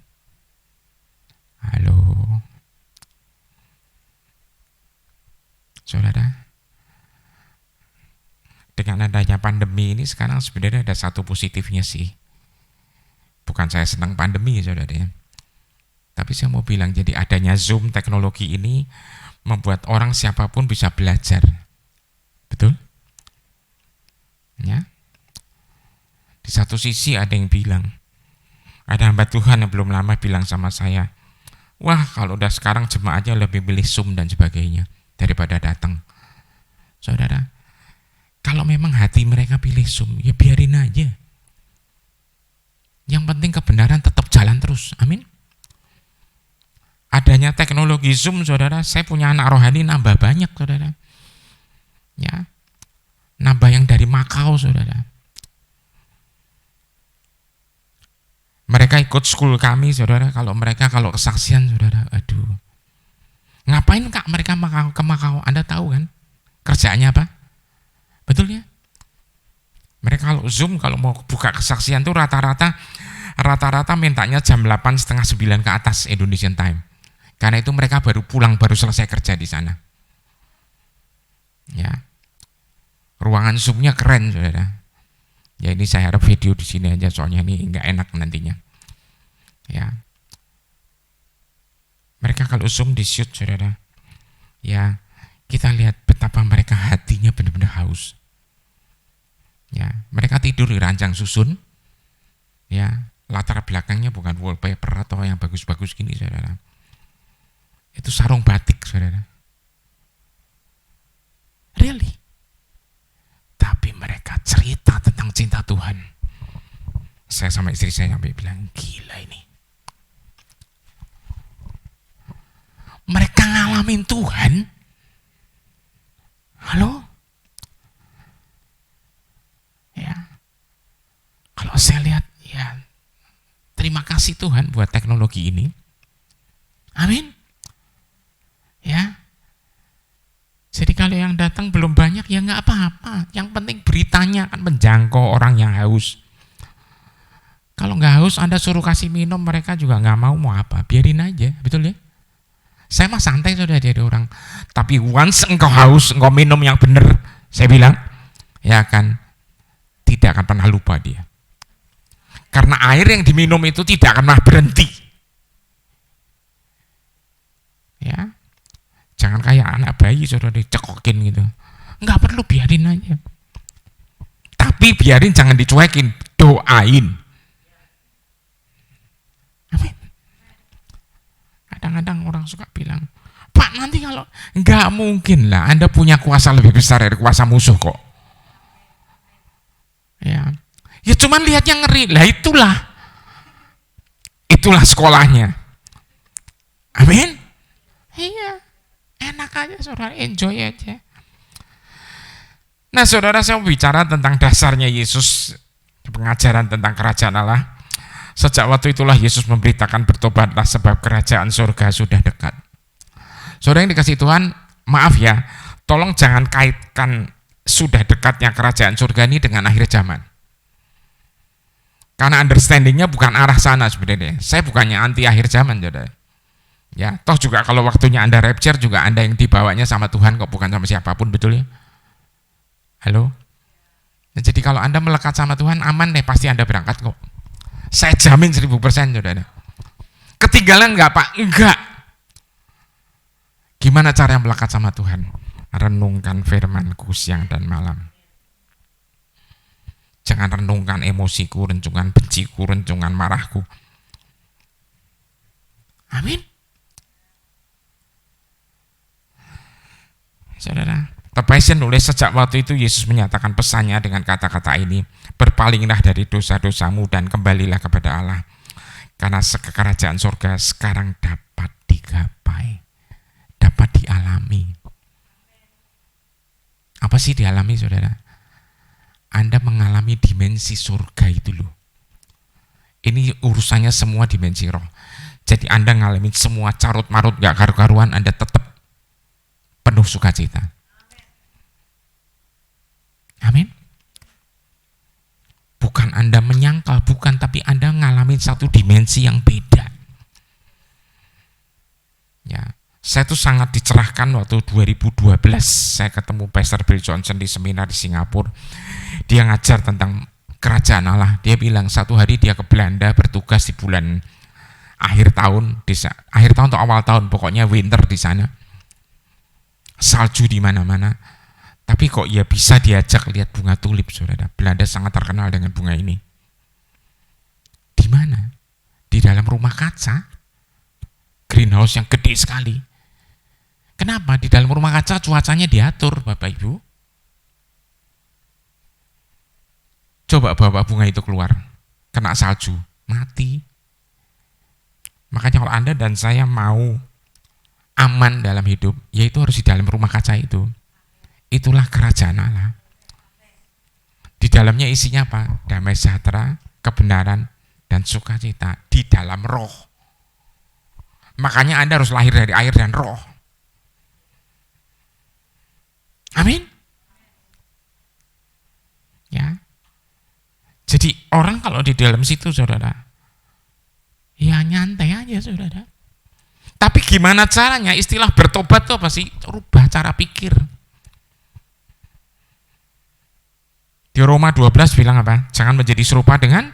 Halo. Saudara, dengan adanya pandemi ini sekarang sebenarnya ada satu positifnya sih. Bukan saya senang pandemi ya saudara ya, tapi saya mau bilang, jadi adanya Zoom, teknologi ini membuat orang siapapun bisa belajar. Betul? Ya. Di satu sisi ada yang bilang, ada hamba Tuhan yang belum lama bilang sama saya, wah kalau udah sekarang jemaatnya lebih milih Zoom dan sebagainya daripada datang. Saudara, kalau memang hati mereka pilih Zoom, ya biarin aja. Yang penting kebenaran tetap jalan terus. Amin. Adanya teknologi Zoom, saudara, saya punya anak rohani nambah banyak, saudara. Ya, nambah yang dari Makau, saudara. Mereka ikut school kami, saudara. Kalau kesaksian, saudara, aduh. Ngapain Kak mereka ke Makau? Anda tahu kan? Kerjaannya apa? Betul ya? Mereka kalau Zoom, kalau mau buka kesaksian tuh rata-rata mintanya jam 8, setengah 9 ke atas Indonesian time. Karena itu mereka baru pulang, baru selesai kerja di sana. Ya. Ruangan Zoom-nya keren, saudara. Ya ini saya harap video di sini aja, soalnya ini nggak enak nantinya. Ya. Mereka kalau Zoom di shoot, saudara. Ya, kita lihat betapa mereka hatinya benar-benar haus. Ya, mereka tidur di ranjang susun. Ya, latar belakangnya bukan wallpaper atau yang bagus-bagus gini, saudara. Itu sarung batik, saudara. Really? Tapi mereka cerita tentang cinta Tuhan. Saya sama istri saya sampai bilang, gila ini. Mereka ngalamin Tuhan. Halo? Ya. Kalau saya lihat, ya terima kasih Tuhan buat teknologi ini. Amin. Ya. Jadi kalau yang datang belum banyak, ya nggak apa-apa. Yang penting beritanya akan menjangkau orang yang haus. Kalau nggak haus, Anda suruh kasih minum, mereka juga nggak mau apa. Biarin aja, betul ya? Saya mah santai sudah jadi orang. Tapi once engkau haus, engkau minum yang benar, saya bilang, ya kan, tidak akan pernah lupa dia. Karena air yang diminum itu tidak akan pernah berhenti. Ya. Jangan kayak anak bayi sudah dicekokin gitu. Enggak perlu, biarin aja. Tapi biarin, jangan dicuekin, doain. Amin. Kadang-kadang orang suka bilang, Pak nanti kalau, enggak mungkin lah, Anda punya kuasa lebih besar dari kuasa musuh kok. Ya cuman lihat yang ngeri, lah itulah sekolahnya. Amin. Iya. Enak aja saudara, enjoy aja. Nah saudara, saya mau bicara tentang dasarnya Yesus, pengajaran tentang kerajaan Allah. Sejak waktu itulah Yesus memberitakan bertobatlah sebab kerajaan surga sudah dekat. Saudara yang dikasih Tuhan, maaf ya, tolong jangan kaitkan sudah dekatnya kerajaan surga ini dengan akhir zaman. Karena understandingnya bukan arah sana sebenarnya. Saya bukannya anti akhir zaman, saudara. Ya, toh juga kalau waktunya Anda rapture juga Anda yang dibawanya sama Tuhan kok, bukan sama siapapun, betul ya? Halo? Nah, jadi kalau Anda melekat sama Tuhan, aman deh, pasti Anda berangkat kok. Saya jamin 1000%, saudara. Ketinggalan enggak, Pak? Enggak. Gimana cara melekat sama Tuhan? Renungkan firman-Ku siang dan malam. Jangan renungkan emosiku, renungan benciku, renungan marahku. Amin. Saudara, The Passion nulis sejak waktu itu Yesus menyatakan pesannya dengan kata-kata ini, berpalinglah dari dosa-dosamu dan kembalilah kepada Allah, karena kerajaan surga sekarang dapat digapai, dapat dialami. Apa sih dialami, saudara? Anda mengalami dimensi surga itu loh. Ini urusannya semua dimensi roh. Jadi Anda ngalamin semua carut-marut gak karu-karuan, Anda tetap penuh sukacita. Amin. Bukan Anda menyangkal, bukan, tapi Anda ngalamin satu dimensi yang beda. Ya, saya tuh sangat dicerahkan waktu 2012 saya ketemu Pastor Bill Johnson di seminar di Singapura. Dia ngajar tentang kerajaan Allah. Dia bilang satu hari dia ke Belanda bertugas di bulan akhir tahun atau awal tahun, pokoknya winter di sana. Salju di mana-mana. Tapi kok ya bisa diajak lihat bunga tulip, saudara. Belanda sangat terkenal dengan bunga ini. Di mana? Di dalam rumah kaca. Greenhouse yang gede sekali. Kenapa? Di dalam rumah kaca cuacanya diatur, Bapak Ibu. Coba bawa bunga itu keluar, kena salju, mati. Makanya kalau Anda dan saya mau aman dalam hidup, yaitu harus di dalam rumah kaca itu. Itulah kerajaan Allah. Di dalamnya isinya apa? Damai sejahtera, kebenaran, dan sukacita di dalam roh. Makanya Anda harus lahir dari air dan roh. Amin. Ya. Jadi orang kalau di dalam situ saudara, ya nyantai aja saudara. Tapi gimana caranya? Istilah bertobat itu apa sih? Rubah cara pikir. Di Roma 12 bilang apa? Jangan menjadi serupa dengan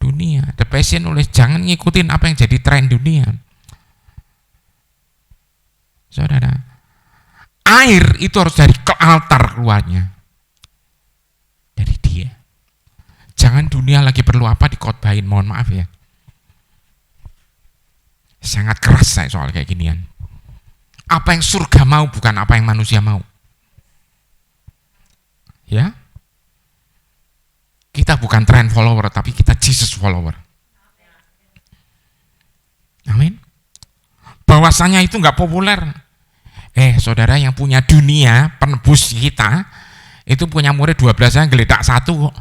dunia. The Passion nulis jangan ngikutin apa yang jadi tren dunia. Saudara, air itu harus dari ke altar keluarnya. Dari dia. Jangan dunia lagi perlu apa dikotbahin, mohon maaf ya. Sangat keras saya soal kayak ginian. Apa yang surga mau bukan apa yang manusia mau. Ya. Kita bukan trend follower tapi kita Jesus follower. Amin. Bahwasanya itu nggak populer. Saudara yang punya dunia penebus kita itu punya murid 12 yang geledak 1 kok.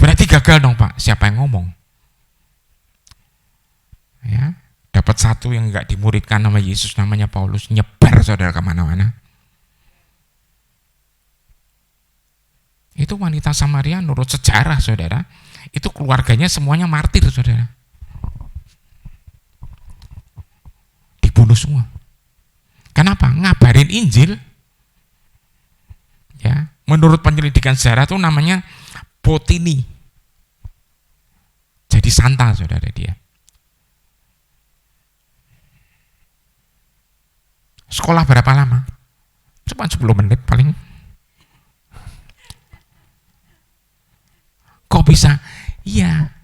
Berarti gagal dong Pak. Siapa yang ngomong? Ya, dapat 1 yang nggak dimuridkan nama Yesus, namanya Paulus, nyebar saudara kemana-mana. Itu wanita Samaria menurut sejarah saudara, itu keluarganya semuanya martir saudara, dibunuh semua. Kenapa? Ngabarin Injil. Ya, menurut penyelidikan sejarah itu namanya Botini. Jadi santa saudara dia. Sekolah berapa lama? Cuma 10 menit paling. Kok bisa? Iya.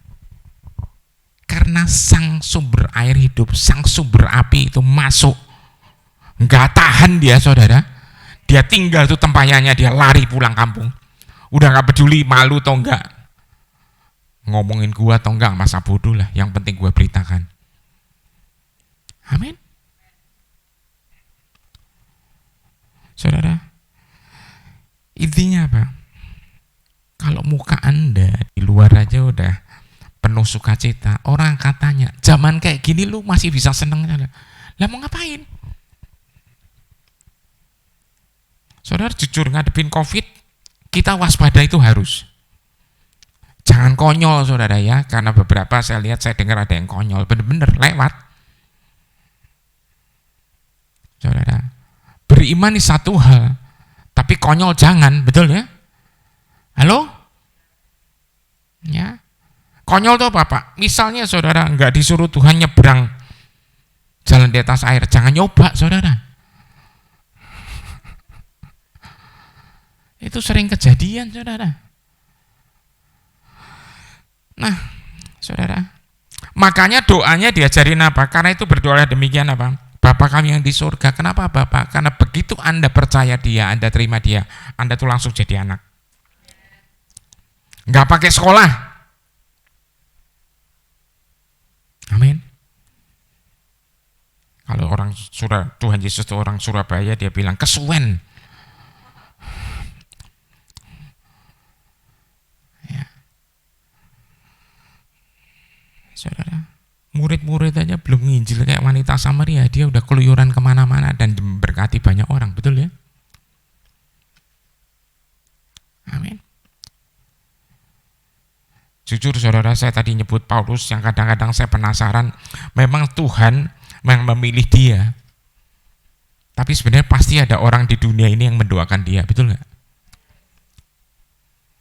Karena sang sumber air hidup, sang sumber api itu masuk. Nggak tahan dia saudara. Dia tinggal tuh tempayannya, dia lari pulang kampung. Udah nggak peduli malu atau enggak. Ngomongin gua atau enggak, masa bodoh lah. Yang penting gua beritakan. Amin. Saudara, intinya apa? Kalau muka Anda di luar aja udah penuh sukacita, orang katanya, zaman kayak gini lu masih bisa seneng. Lah mau ngapain? Saudara, jujur ngadepin COVID, kita waspada itu harus. Jangan konyol saudara ya, karena beberapa saya lihat, saya dengar ada yang konyol, bener-bener lewat. Saudara, beriman ini satu hal, tapi konyol jangan, betul ya? Halo? Ya. Konyol itu apa Pak? Misalnya saudara nggak disuruh Tuhan nyebrang jalan di atas air, jangan nyoba saudara. Itu sering kejadian saudara. Nah saudara, makanya doanya diajarin apa? Karena itu berdoa demikian apa? Bapa kami yang di surga. Kenapa Bapak? Karena begitu Anda percaya dia, Anda terima dia, Anda tuh langsung jadi anak. Nggak pakai sekolah. Amin. Kalau orang Tuhan Yesus itu orang Surabaya, dia bilang kesuwen. Ya. Saudara, murid-murid aja belum nginjil kayak wanita Samaria, dia udah keluyuran kemana-mana dan memberkati banyak orang, betul ya? Amin. Jujur saudara, saya tadi nyebut Paulus yang kadang-kadang saya penasaran, memang Tuhan yang memilih dia, tapi sebenarnya pasti ada orang di dunia ini yang mendoakan dia, betul nggak?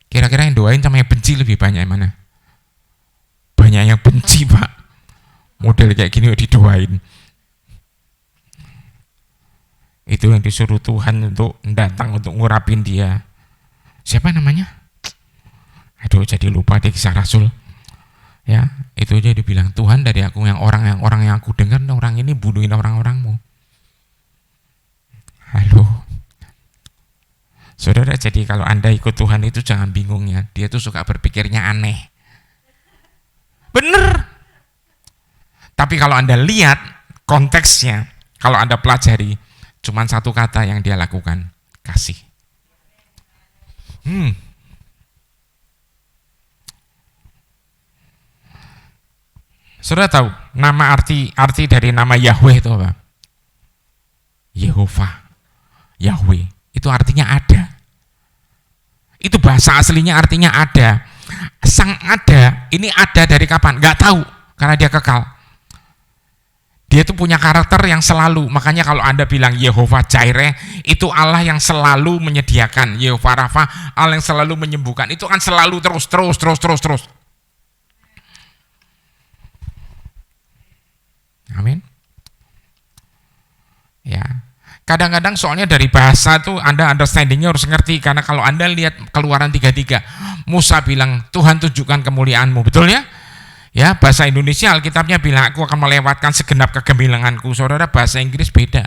Kira-kira yang doain sama yang benci lebih banyak yang mana? Banyak yang benci Pak, model kayak gini didoain. Itu yang disuruh Tuhan untuk datang untuk ngurapin dia. Siapa namanya? Aduh, jadi lupa di Kisah Rasul. Ya, itu aja dibilang, Tuhan dari aku yang orang yang aku dengar, orang ini bunuhin orang-orangmu. Halo. Saudara, jadi kalau Anda ikut Tuhan itu jangan bingung ya. Dia tuh suka berpikirnya aneh. Bener. Tapi kalau Anda lihat konteksnya, kalau Anda pelajari, cuman satu kata yang dia lakukan, kasih. Saudara tahu nama arti dari nama Yahweh itu apa? Yehova, Yahweh itu artinya ada. Itu bahasa aslinya artinya ada. Sang ada, ini ada dari kapan? Nggak tahu, karena dia kekal. Dia tuh punya karakter yang selalu, makanya kalau Anda bilang Yehova Jireh, itu Allah yang selalu menyediakan. Yehova Rafa, Allah yang selalu menyembuhkan. Itu kan selalu terus. Amin. Ya. Kadang-kadang soalnya dari bahasa tuh Anda understandingnya harus ngerti, karena kalau Anda lihat Keluaran 33, Musa bilang, Tuhan tunjukkan kemuliaan-Mu, betul ya? Ya, bahasa Indonesia Alkitabnya bilang, aku akan melewatkan segenap kegemilanganku. Saudara, bahasa Inggris beda.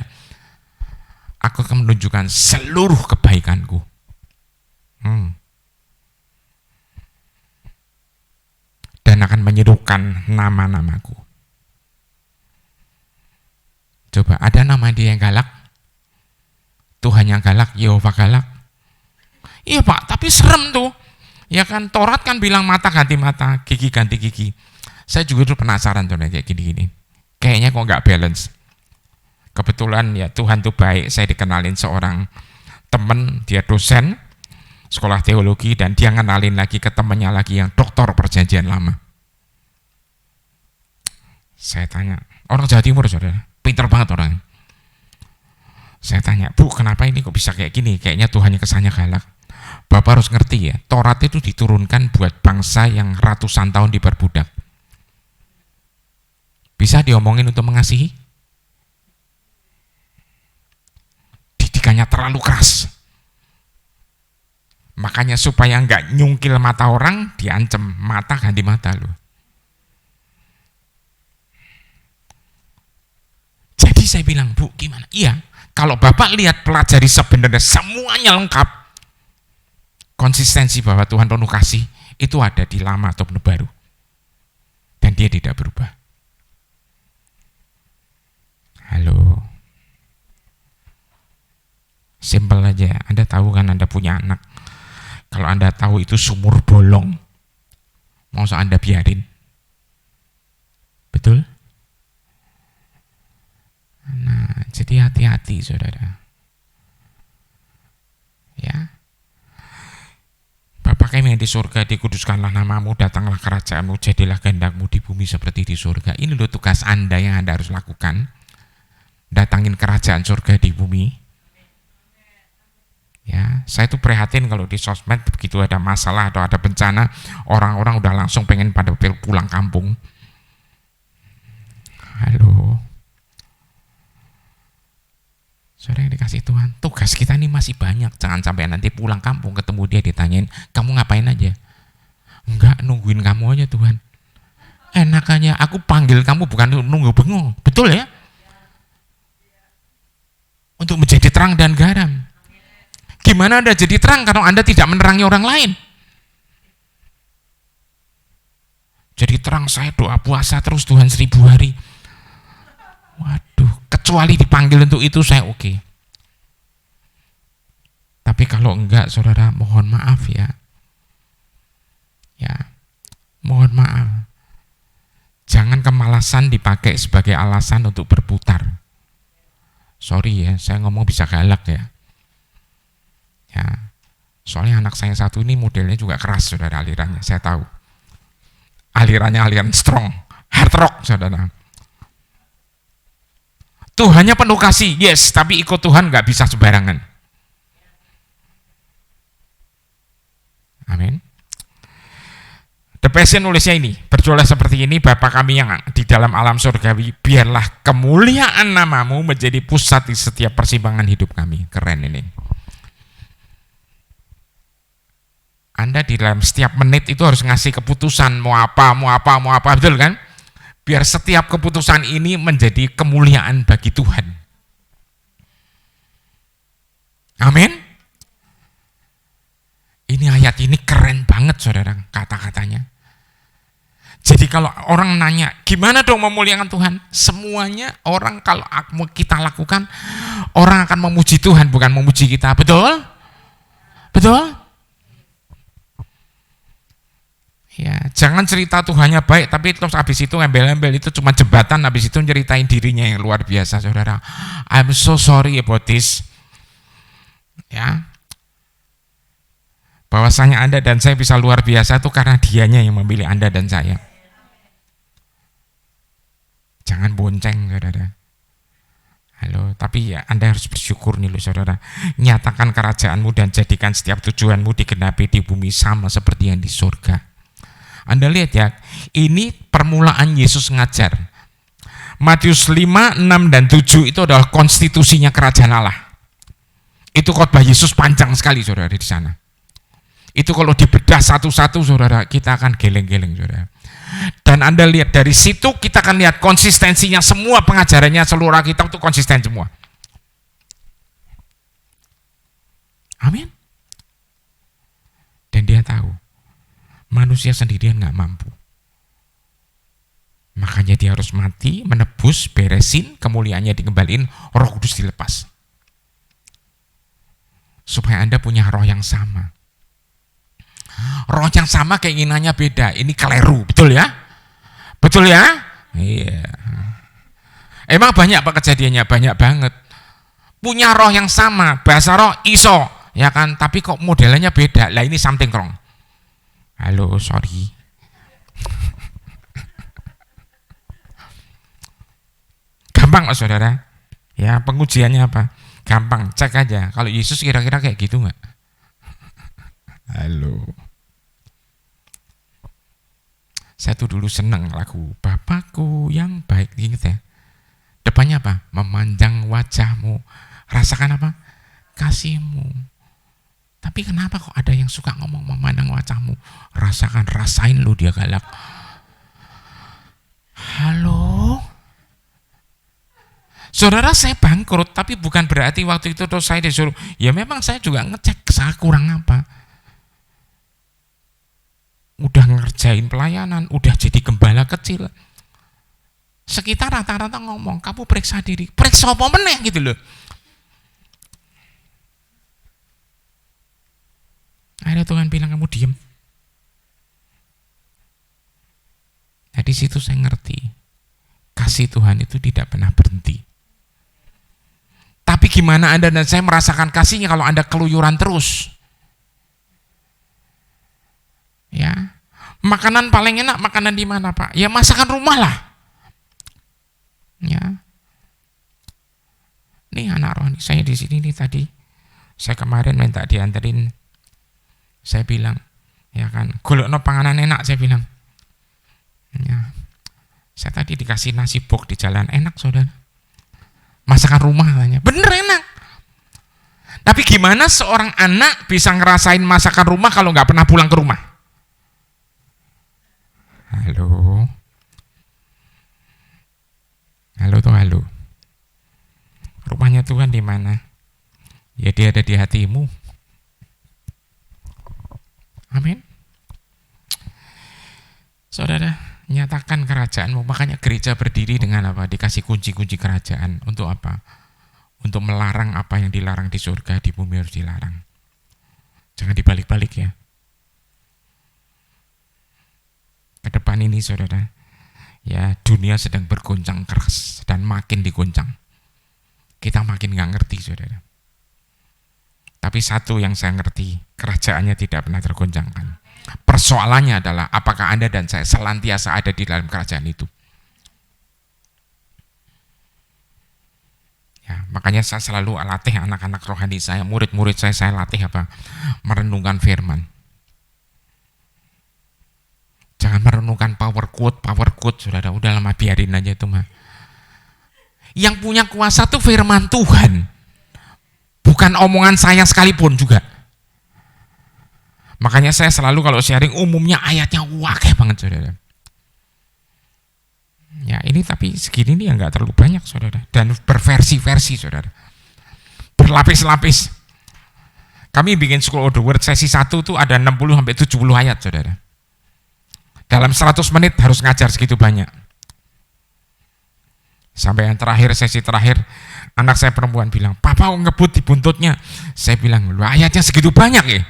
Aku akan menunjukkan seluruh kebaikanku. Dan akan menyerukan nama-namaku. Coba, ada nama dia yang galak? Tuhan yang galak, Yehova galak? Iya Pak, tapi serem tuh. Ya kan, Taurat kan bilang mata ganti mata, gigi ganti gigi. Saya juga tuh penasaran tuh kayak gini-gini. Kayaknya kok nggak balance. Kebetulan ya Tuhan tuh baik, saya dikenalin seorang temen, dia dosen sekolah teologi, dan dia ngenalin lagi ke temennya lagi yang doktor perjanjian lama. Saya tanya, orang Jawa Timur saudara, pinter banget orang. Saya tanya, Bu, kenapa ini kok bisa kayak gini? Kayaknya Tuhannya kesannya galak. Bapak harus ngerti ya, Taurat itu diturunkan buat bangsa yang ratusan tahun diperbudak. Bisa diomongin untuk mengasihi? Didikannya terlalu keras. Makanya supaya nggak nyungkil mata orang, diancam mata ganti mata loh. Jadi saya bilang, Bu, gimana? Iya, kalau Bapak lihat pelajari sebenarnya semuanya lengkap, konsistensi bahwa Tuhan penuh kasih itu ada di Lama ataupun Baru, dan dia tidak berubah. Halo, simpel aja. Anda tahu kan Anda punya anak, kalau Anda tahu itu sumur bolong, masa Anda biarin? Betul? Nah, jadi hati-hati saudara. Ya, Bapa kami yang di surga, dikuduskanlah namamu, datanglah kerajaanmu, jadilah kehendakmu di bumi seperti di surga. Ini loh tugas Anda yang Anda harus lakukan. Datangin kerajaan surga di bumi. Ya, saya tuh prihatin kalau di sosmed begitu ada masalah atau ada bencana, orang-orang udah langsung pengen pada pulang kampung. Halo. Saudara yang dikasih Tuhan, tugas kita ini masih banyak. Jangan sampai nanti pulang kampung ketemu dia ditanyain, kamu ngapain aja? Enggak, nungguin kamu aja Tuhan. Enakannya aku panggil kamu bukan nunggu bengong, betul ya? Untuk menjadi terang dan garam. Gimana Anda jadi terang kalau Anda tidak menerangi orang lain? Jadi terang, saya doa puasa terus Tuhan 1000 hari. Waduh, kecuali dipanggil untuk itu saya oke. Tapi kalau enggak, saudara, mohon maaf ya. Ya, mohon maaf. Jangan kemalasan dipakai sebagai alasan untuk berputar. Sorry ya, saya ngomong bisa galak ya. Ya, soalnya anak saya satu ini modelnya juga keras, saudara, alirannya. Saya tahu. Alirannya aliran strong, hard rock, saudara. Tuhannya penuh kasih, yes, tapi ikut Tuhan nggak bisa sembarangan. Amin. The Passion nulisnya ini, berjualah seperti ini, Bapa kami yang di dalam alam surgawi, biarlah kemuliaan namamu menjadi pusat di setiap persimpangan hidup kami. Keren ini. Anda di dalam setiap menit itu harus ngasih keputusan, mau apa, betul kan? Biar setiap keputusan ini menjadi kemuliaan bagi Tuhan. Amin. Ini ayat ini keren banget saudara, kata-katanya. Jadi kalau orang nanya, gimana dong memuliakan Tuhan? Semuanya orang kalau kita lakukan, orang akan memuji Tuhan, bukan memuji kita. Betul? Betul? Ya, jangan cerita Tuhannya baik, tapi terus habis itu embel-embel itu cuma jembatan, habis itu ceritain dirinya yang luar biasa, saudara. I'm so sorry about this. Ya. Bahwasanya Anda dan saya bisa luar biasa itu karena Dianya yang memilih Anda dan saya. Jangan bonceng, saudara. Halo, tapi ya Anda harus bersyukur nih loh saudara. Nyatakan kerajaanmu dan jadikan setiap tujuanmu digenapi di bumi sama seperti yang di surga. Anda lihat ya, ini permulaan Yesus ngajar. Matius 5, 6, dan 7 itu adalah konstitusinya kerajaan Allah. Itu khotbah Yesus panjang sekali saudara di sana. Itu kalau dibedah satu-satu saudara, kita akan geleng-geleng saudara. Dan Anda lihat dari situ kita akan lihat konsistensinya, semua pengajarannya seluruh kita itu konsisten semua. Amin. Dan dia tahu manusia sendirian nggak mampu. Makanya dia harus mati, menebus, beresin, kemuliaannya dikembaliin, Roh Kudus dilepas. Supaya Anda punya roh yang sama. Roh yang sama keinginannya beda, ini keliru, betul ya? Betul ya? Iya. Emang banyak apa kejadiannya? Banyak banget. Punya roh yang sama, bahasa roh iso, ya kan? Tapi kok modelnya beda, lah ini something wrong. Halo, sorry. Gampang kok saudara. Ya, pengujiannya apa? Gampang, cek aja. Kalau Yesus kira-kira kayak gitu nggak? Halo. Saya tuh dulu seneng lagu Bapakku yang baik, inget ya. Depannya apa? Memanjang wajahmu. Rasakan apa? Kasihmu. Tapi kenapa kok ada yang suka ngomong memandang wajahmu? Rasakan, rasain lu dia galak. Halo? Saudara, saya bangkrut, tapi bukan berarti waktu itu terus saya disuruh. Ya memang saya juga ngecek saya kurang apa. Udah ngerjain pelayanan, udah jadi gembala kecil. Sekitar rata-rata ngomong, kamu periksa diri. Periksa apa meneh gitu loh. Akhirnya Tuhan bilang, kamu diem. Nah di situ saya ngerti, kasih Tuhan itu tidak pernah berhenti. Tapi gimana Anda dan saya merasakan kasihnya kalau Anda keluyuran terus? Ya, makanan paling enak makanan di mana Pak? Ya masakan rumah lah. Ya, nih anak rohani saya di sini nih tadi. Saya kemarin minta dianterin. Saya bilang, ya kan, golekno panganan enak saya bilang. Ya, saya tadi dikasih nasi bok di jalan enak saudara. Masakan rumah katanya, bener enak. Tapi gimana seorang anak bisa ngerasain masakan rumah kalau nggak pernah pulang ke rumah? Halo, halo tuh halo. Rumahnya Tuhan di mana? Ya dia ada di hatimu. Amin. Saudara, nyatakan kerajaanmu. Makanya gereja berdiri dengan apa? Dikasih kunci-kunci kerajaan. Untuk apa? Untuk melarang apa yang dilarang di surga, di bumi harus dilarang. Jangan dibalik-balik ya. Ke depan ini saudara, ya dunia sedang bergoncang keras dan makin digoncang. Kita makin gak ngerti saudara. Tapi satu yang saya ngerti, kerajaannya tidak pernah tergoncangkan. Persoalannya adalah apakah Anda dan saya senantiasa ada di dalam kerajaan itu. Ya, makanya saya selalu latih anak-anak rohani saya, murid-murid saya latih apa? Merenungkan firman. Jangan merenungkan power quote, saudara. Udah lama biarin aja itu mah. Yang punya kuasa tuh firman Tuhan. Bukan omongan saya sekalipun juga. Makanya saya selalu kalau sharing umumnya ayatnya wakeh banget saudara. Ya ini tapi segini nih ya nggak terlalu banyak saudara. Dan berversi-versi saudara. Berlapis-lapis. Kami bikin School of the Word sesi 1 tuh ada 60-70 ayat saudara. Dalam 100 menit harus ngajar segitu banyak. Sampai yang terakhir, sesi terakhir, anak saya perempuan bilang, Papa ngebut di buntutnya. Saya bilang, lu ayatnya segitu banyak ya.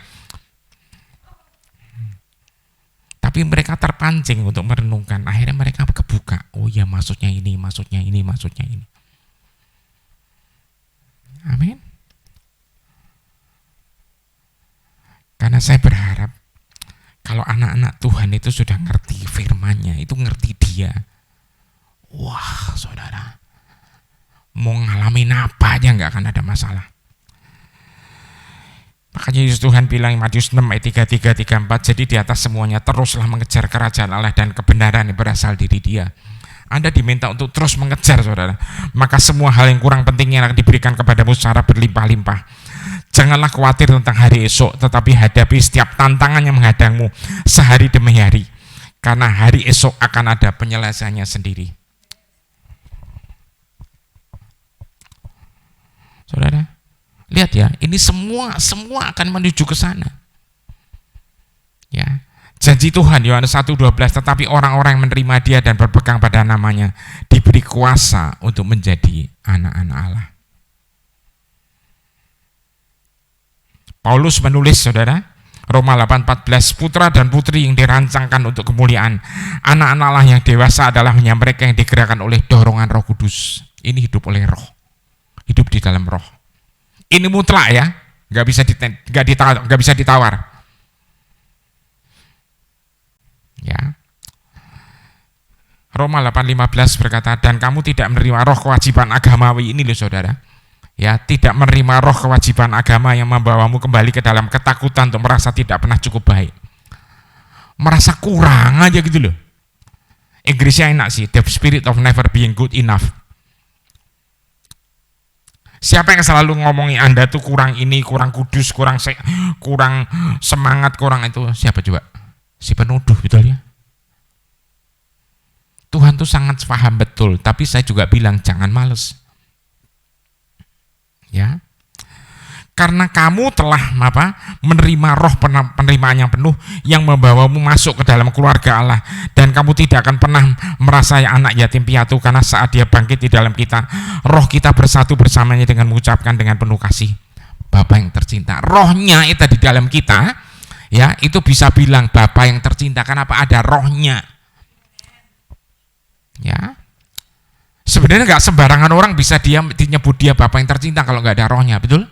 Tapi mereka terpancing untuk merenungkan. Akhirnya mereka kebuka. Oh ya maksudnya ini, maksudnya ini, maksudnya ini. Amin. Karena saya berharap kalau anak-anak Tuhan itu sudah ngerti firman-Nya, itu ngerti Dia. Wah, saudara, mau ngalamin apa aja nggak akan ada masalah. Makanya Yesus Tuhan bilang Matius 6 ayat 33-34, jadi di atas semuanya teruslah mengejar kerajaan Allah dan kebenaran yang berasal dari Dia. Anda diminta untuk terus mengejar, saudara. Maka semua hal yang kurang penting yang akan diberikan kepadamu secara berlimpah-limpah. Janganlah khawatir tentang hari esok, tetapi hadapi setiap tantangan yang menghadangmu sehari demi hari. Karena hari esok akan ada penyelesaiannya sendiri. Saudara, lihat ya, ini semua akan menuju ke sana. Ya, janji Tuhan Yohanes 1:12, tetapi orang-orang yang menerima Dia dan berpegang pada nama-Nya diberi kuasa untuk menjadi anak-anak Allah. Paulus menulis, saudara, Roma 8:14, putra dan putri yang dirancangkan untuk kemuliaan, anak-anak Allah yang dewasa adalah hanya mereka yang digerakkan oleh dorongan Roh Kudus. Ini hidup oleh Roh, hidup di dalam Roh. Ini mutlak ya, nggak bisa ditawar. Ya. Roma 8:15 berkata, dan kamu tidak menerima roh kewajiban agamawi ini loh saudara. Ya, tidak menerima roh kewajiban agama yang membawamu kembali ke dalam ketakutan untuk merasa tidak pernah cukup baik. Merasa kurang aja gitu loh. Inggrisnya enak sih, the spirit of never being good enough. Siapa yang selalu ngomongin Anda tuh kurang ini, kurang kudus, kurang semangat, kurang itu? Siapa coba? Si penuduh, betul ya? Tuhan tuh sangat paham betul, tapi saya juga bilang jangan males. Ya. Karena kamu telah menerima roh penerimaan yang penuh yang membawamu masuk ke dalam keluarga Allah, dan kamu tidak akan pernah merasa anak yatim piatu, karena saat Dia bangkit di dalam kita, roh kita bersatu bersamanya dengan mengucapkan dengan penuh kasih, Bapa yang tercinta. Rohnya itu di dalam kita, ya, itu bisa bilang Bapa yang tercinta. Kenapa? Ada rohnya. Ya. Sebenarnya nggak sembarangan orang bisa nyebut dia Bapa yang tercinta kalau nggak ada rohnya, betul?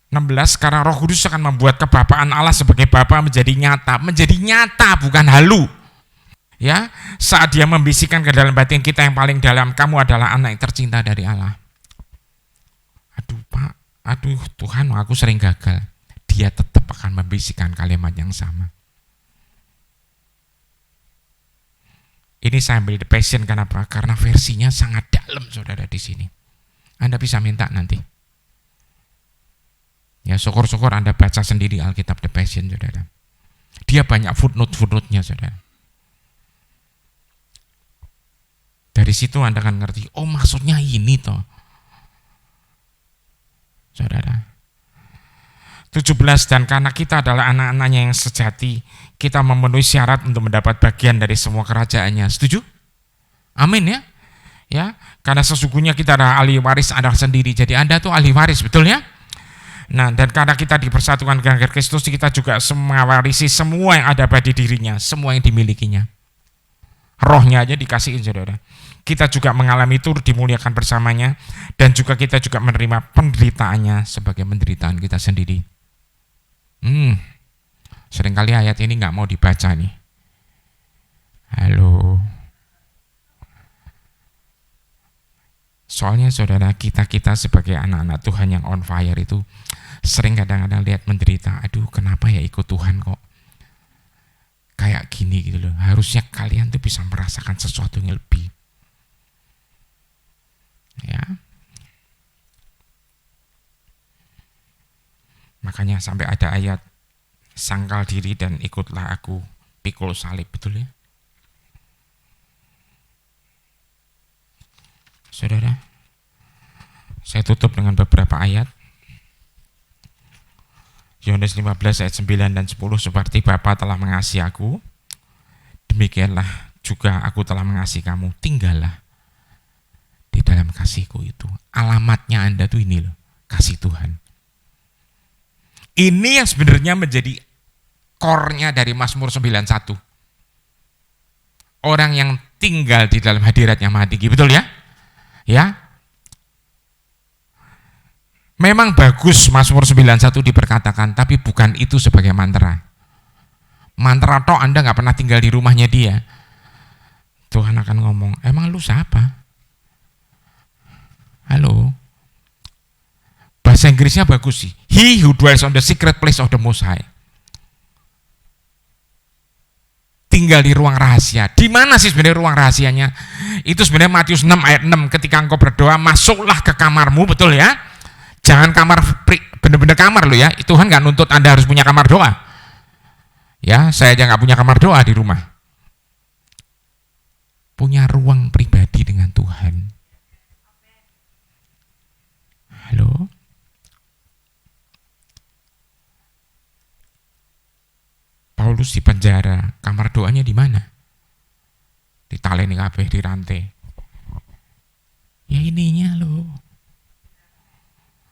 16, karena Roh Kudus akan membuat kebapaan Allah sebagai Bapa menjadi nyata bukan halu. Ya, saat Dia membisikkan ke dalam batin kita yang paling dalam, kamu adalah anak yang tercinta dari Allah. Aduh Tuhan, aku sering gagal. Dia tetap akan membisikkan kalimat yang sama. Ini saya ambil The Passion, kenapa? Karena versinya sangat dalam, saudara, di sini. Anda bisa minta nanti. Ya, syukur-syukur Anda baca sendiri Alkitab The Passion, saudara. Dia banyak footnote-nya, saudara. Dari situ Anda akan ngerti, oh maksudnya ini toh. Saudara. 17, dan karena kita adalah anak-anaknya yang sejati, kita memenuhi syarat untuk mendapat bagian dari semua kerajaannya. Setuju? Amin ya. Ya, karena sesungguhnya kita adalah ahli waris Allah sendiri. Jadi Anda tuh ahli waris, betul ya? Nah, dan karena kita dipersatukan dengan Kristus, kita juga mewarisi semua yang ada pada dirinya, semua yang dimilikinya. Rohnya aja dikasihin, saudara. Kita juga mengalami turut dimuliakan bersamanya, dan juga kita juga menerima penderitaannya sebagai penderitaan kita sendiri. Seringkali ayat ini nggak mau dibaca nih. Halo. Soalnya saudara, kita sebagai anak-anak Tuhan yang on fire itu sering kadang-kadang lihat menderita. Aduh, kenapa ya ikut Tuhan kok kayak gini gitu loh. Harusnya kalian tuh bisa merasakan sesuatu yang lebih. Ya. Makanya sampai ada ayat, sangkal diri dan ikutlah aku, pikul salib, betul ya? Saudara, saya tutup dengan beberapa ayat. Yohanes 15 ayat 9 dan 10, seperti Bapa telah mengasihi aku, demikianlah juga aku telah mengasihi kamu, tinggallah di dalam kasihku itu. Alamatnya Anda tuh ini loh, kasih Tuhan. Ini yang sebenarnya menjadi core-nya dari Mazmur 91. Orang yang tinggal di dalam hadirat yang maha tinggi, betul ya? Ya. Memang bagus Mazmur 91 diperkatakan, tapi bukan itu sebagai mantra. Mantra toh Anda nggak pernah tinggal di rumahnya dia. Tuhan akan ngomong, emang lu siapa? Halo. Bahasa Inggrisnya bagus sih. He who dwells on the secret place of the Most High. Tinggal di ruang rahasia. Di mana sih sebenarnya ruang rahasianya? Itu sebenarnya Matius 6 ayat 6, ketika engkau berdoa, masuklah ke kamarmu, betul ya? Jangan kamar, bener-bener kamar lo ya. Tuhan nggak nuntut Anda harus punya kamar doa. Ya, saya aja nggak punya kamar doa di rumah. Punya ruang pribadi dengan Tuhan. Halo? Paulus di penjara, kamar doanya di mana? Ditaleni kabeh, dirantai. Ya ininya loh.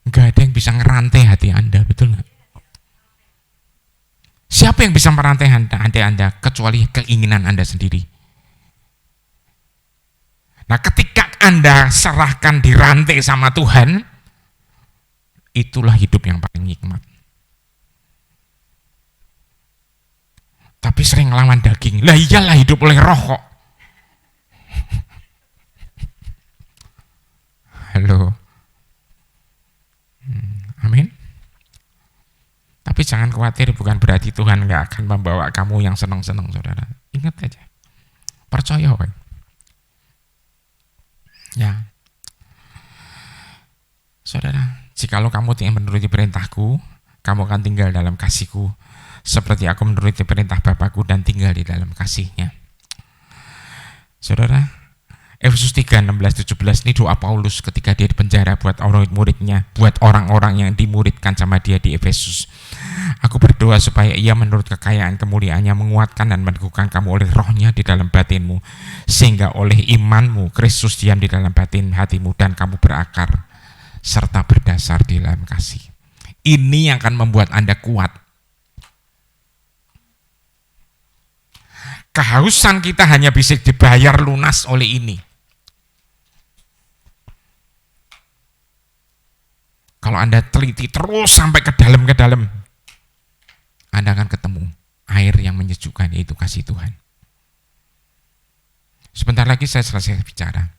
Enggak ada yang bisa ngerantai hati Anda, betul nggak? Siapa yang bisa merantai hati Anda kecuali keinginan Anda sendiri? Nah, ketika Anda serahkan dirantai sama Tuhan, itulah hidup yang paling nikmat. Tapi sering ngelawan daging. Lah iyalah hidup oleh roh kok. Halo. Amin. Tapi jangan khawatir, bukan berarti Tuhan nggak akan membawa kamu yang senang-senang, saudara. Ingat aja. Percaya kan? Ya. Saudara, jikalau kamu tidak menuruti perintahku, kamu akan tinggal dalam kasihku, seperti aku menuruti perintah Bapakku dan tinggal di dalam kasihnya. Saudara, Efesus 3, 16-17 ini doa Paulus ketika dia di penjara buat murid-muridnya, buat orang-orang yang dimuridkan sama dia di Efesus. Aku berdoa supaya ia menurut kekayaan kemuliaannya menguatkan dan meneguhkan kamu oleh rohnya di dalam batinmu, sehingga oleh imanmu Kristus diam di dalam batin hatimu dan kamu berakar serta berdasar di dalam kasih. Ini yang akan membuat Anda kuat. Kehausan kita hanya bisa dibayar lunas oleh ini. Kalau Anda teliti terus sampai ke dalam, Anda akan ketemu air yang menyejukkan, yaitu kasih Tuhan. Sebentar lagi saya selesai bicara.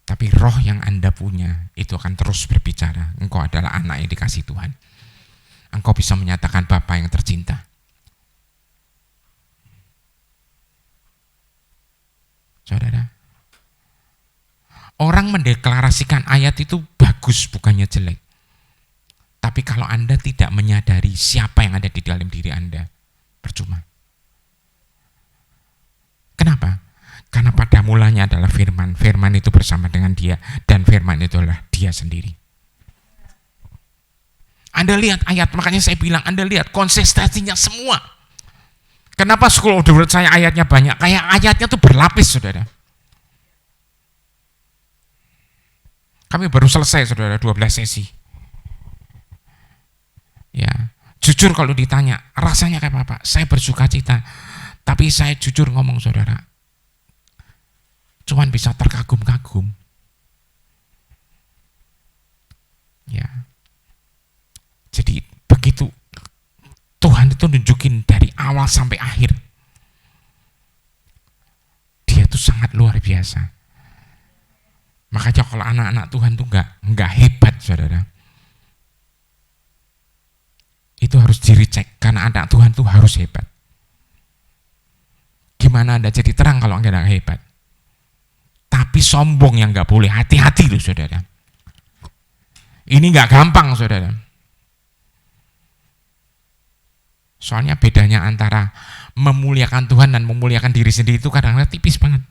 Tapi roh yang Anda punya itu akan terus berbicara. Engkau adalah anak yang dikasih Tuhan. Engkau bisa menyatakan Bapa yang tercinta. Saudara, orang mendeklarasikan ayat itu bagus, bukannya jelek. Tapi kalau Anda tidak menyadari siapa yang ada di dalam diri Anda, percuma. Kenapa? Karena pada mulanya adalah firman. Firman itu bersama dengan dia, dan firman itu adalah dia sendiri. Anda lihat ayat, makanya saya bilang Anda lihat konsistensinya semua. Kenapa School of the Word saya ayatnya banyak? Kayak ayatnya tuh berlapis, saudara. Kami baru selesai, saudara, 12 sesi. Ya, jujur kalau ditanya, rasanya kayak apa? Saya bersuka cita. Tapi saya jujur ngomong, saudara, cuman bisa terkagum-kagum. Ya. Jadi begitu Tuhan itu nunjukin dari awal sampai akhir, dia tuh sangat luar biasa. Makanya kalau anak-anak Tuhan tuh nggak hebat, saudara, itu harus dicek, karena anak Tuhan tuh harus hebat. Gimana Anda jadi terang kalau Anda nggak hebat? Tapi sombong yang nggak boleh, hati-hati loh, saudara. Ini nggak gampang, saudara. Soalnya bedanya antara memuliakan Tuhan dan memuliakan diri sendiri itu kadang-kadang tipis banget.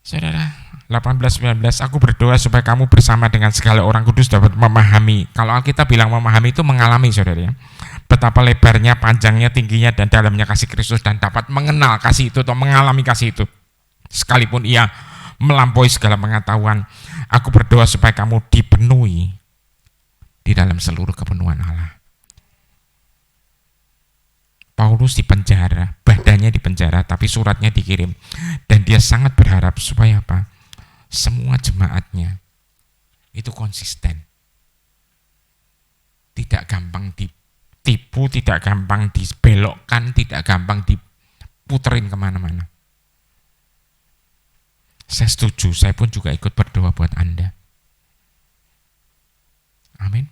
Saudara, 18-19, aku berdoa supaya kamu bersama dengan segala orang kudus dapat memahami. Kalau Alkitab bilang memahami itu mengalami, saudara, ya. Betapa lebarnya, panjangnya, tingginya, dan dalamnya kasih Kristus, dan dapat mengenal kasih itu atau mengalami kasih itu. Sekalipun ia melampaui segala pengetahuan, aku berdoa supaya kamu dipenuhi di dalam seluruh kepenuhan Allah. Paulus dipenjara, badannya dipenjara, tapi suratnya dikirim. Dan dia sangat berharap supaya apa? Semua jemaatnya itu konsisten. Tidak gampang ditipu, tidak gampang dibelokkan, tidak gampang diputerin kemana-mana. Saya setuju, saya pun juga ikut berdoa buat Anda. Amin.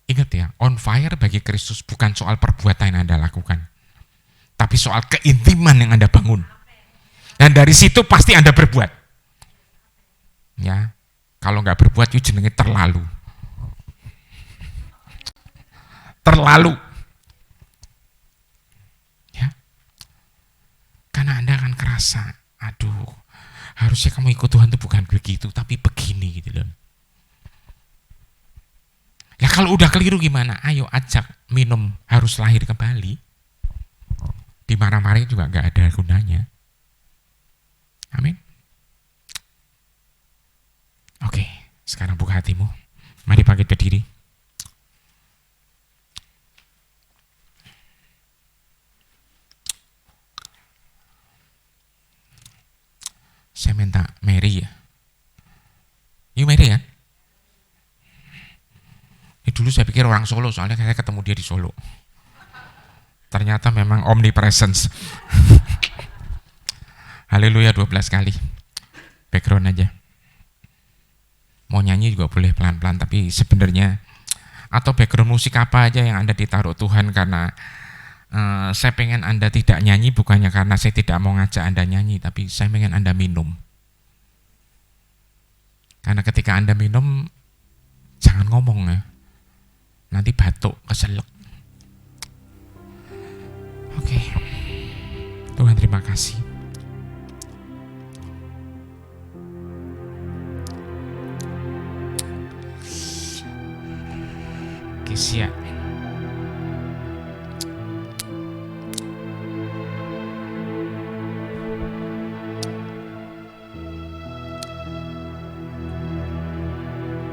Ingat ya, on fire bagi Kristus bukan soal perbuatan yang Anda lakukan, tapi soal keintiman yang Anda bangun. Dan dari situ pasti Anda berbuat. Ya, kalau nggak berbuat, itu jenenge terlalu. Terlalu. Ya. Karena Anda akan kerasa, aduh, harusnya kamu ikut Tuhan itu bukan begitu, tapi begini gitu loh. Ya kalau udah keliru gimana? Ayo ajak minum harus lahir kembali. Dimarah-marahin juga nggak ada gunanya. Amin. Oke, sekarang buka hatimu. Mari bangkit berdiri. Saya minta Mary ya. You Mary ya? Dulu saya pikir orang Solo, soalnya saya ketemu dia di Solo. Ternyata memang omnipresence. Haleluya 12 kali. Background aja. Mau nyanyi juga boleh pelan-pelan, tapi sebenarnya atau background musik apa aja yang Anda ditaruh Tuhan, karena saya pengen Anda tidak nyanyi bukannya karena saya tidak mau ngajak Anda nyanyi, tapi saya pengen Anda minum. Karena ketika Anda minum, jangan ngomong ya. Nanti batuk, keselak. Oke. Tuhan terima kasih. Oke, siap.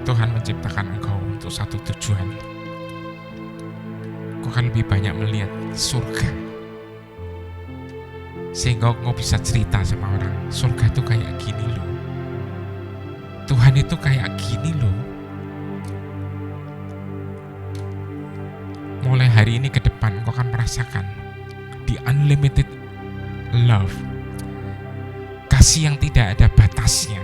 Tuhan menciptakan engkau untuk satu tujuan. Kau akan lebih banyak melihat surga, sehingga kau bisa cerita sama orang, surga itu kayak gini loh, Tuhan itu kayak gini loh. Mulai hari ini ke depan kau akan merasakan the unlimited love, kasih yang tidak ada batasnya,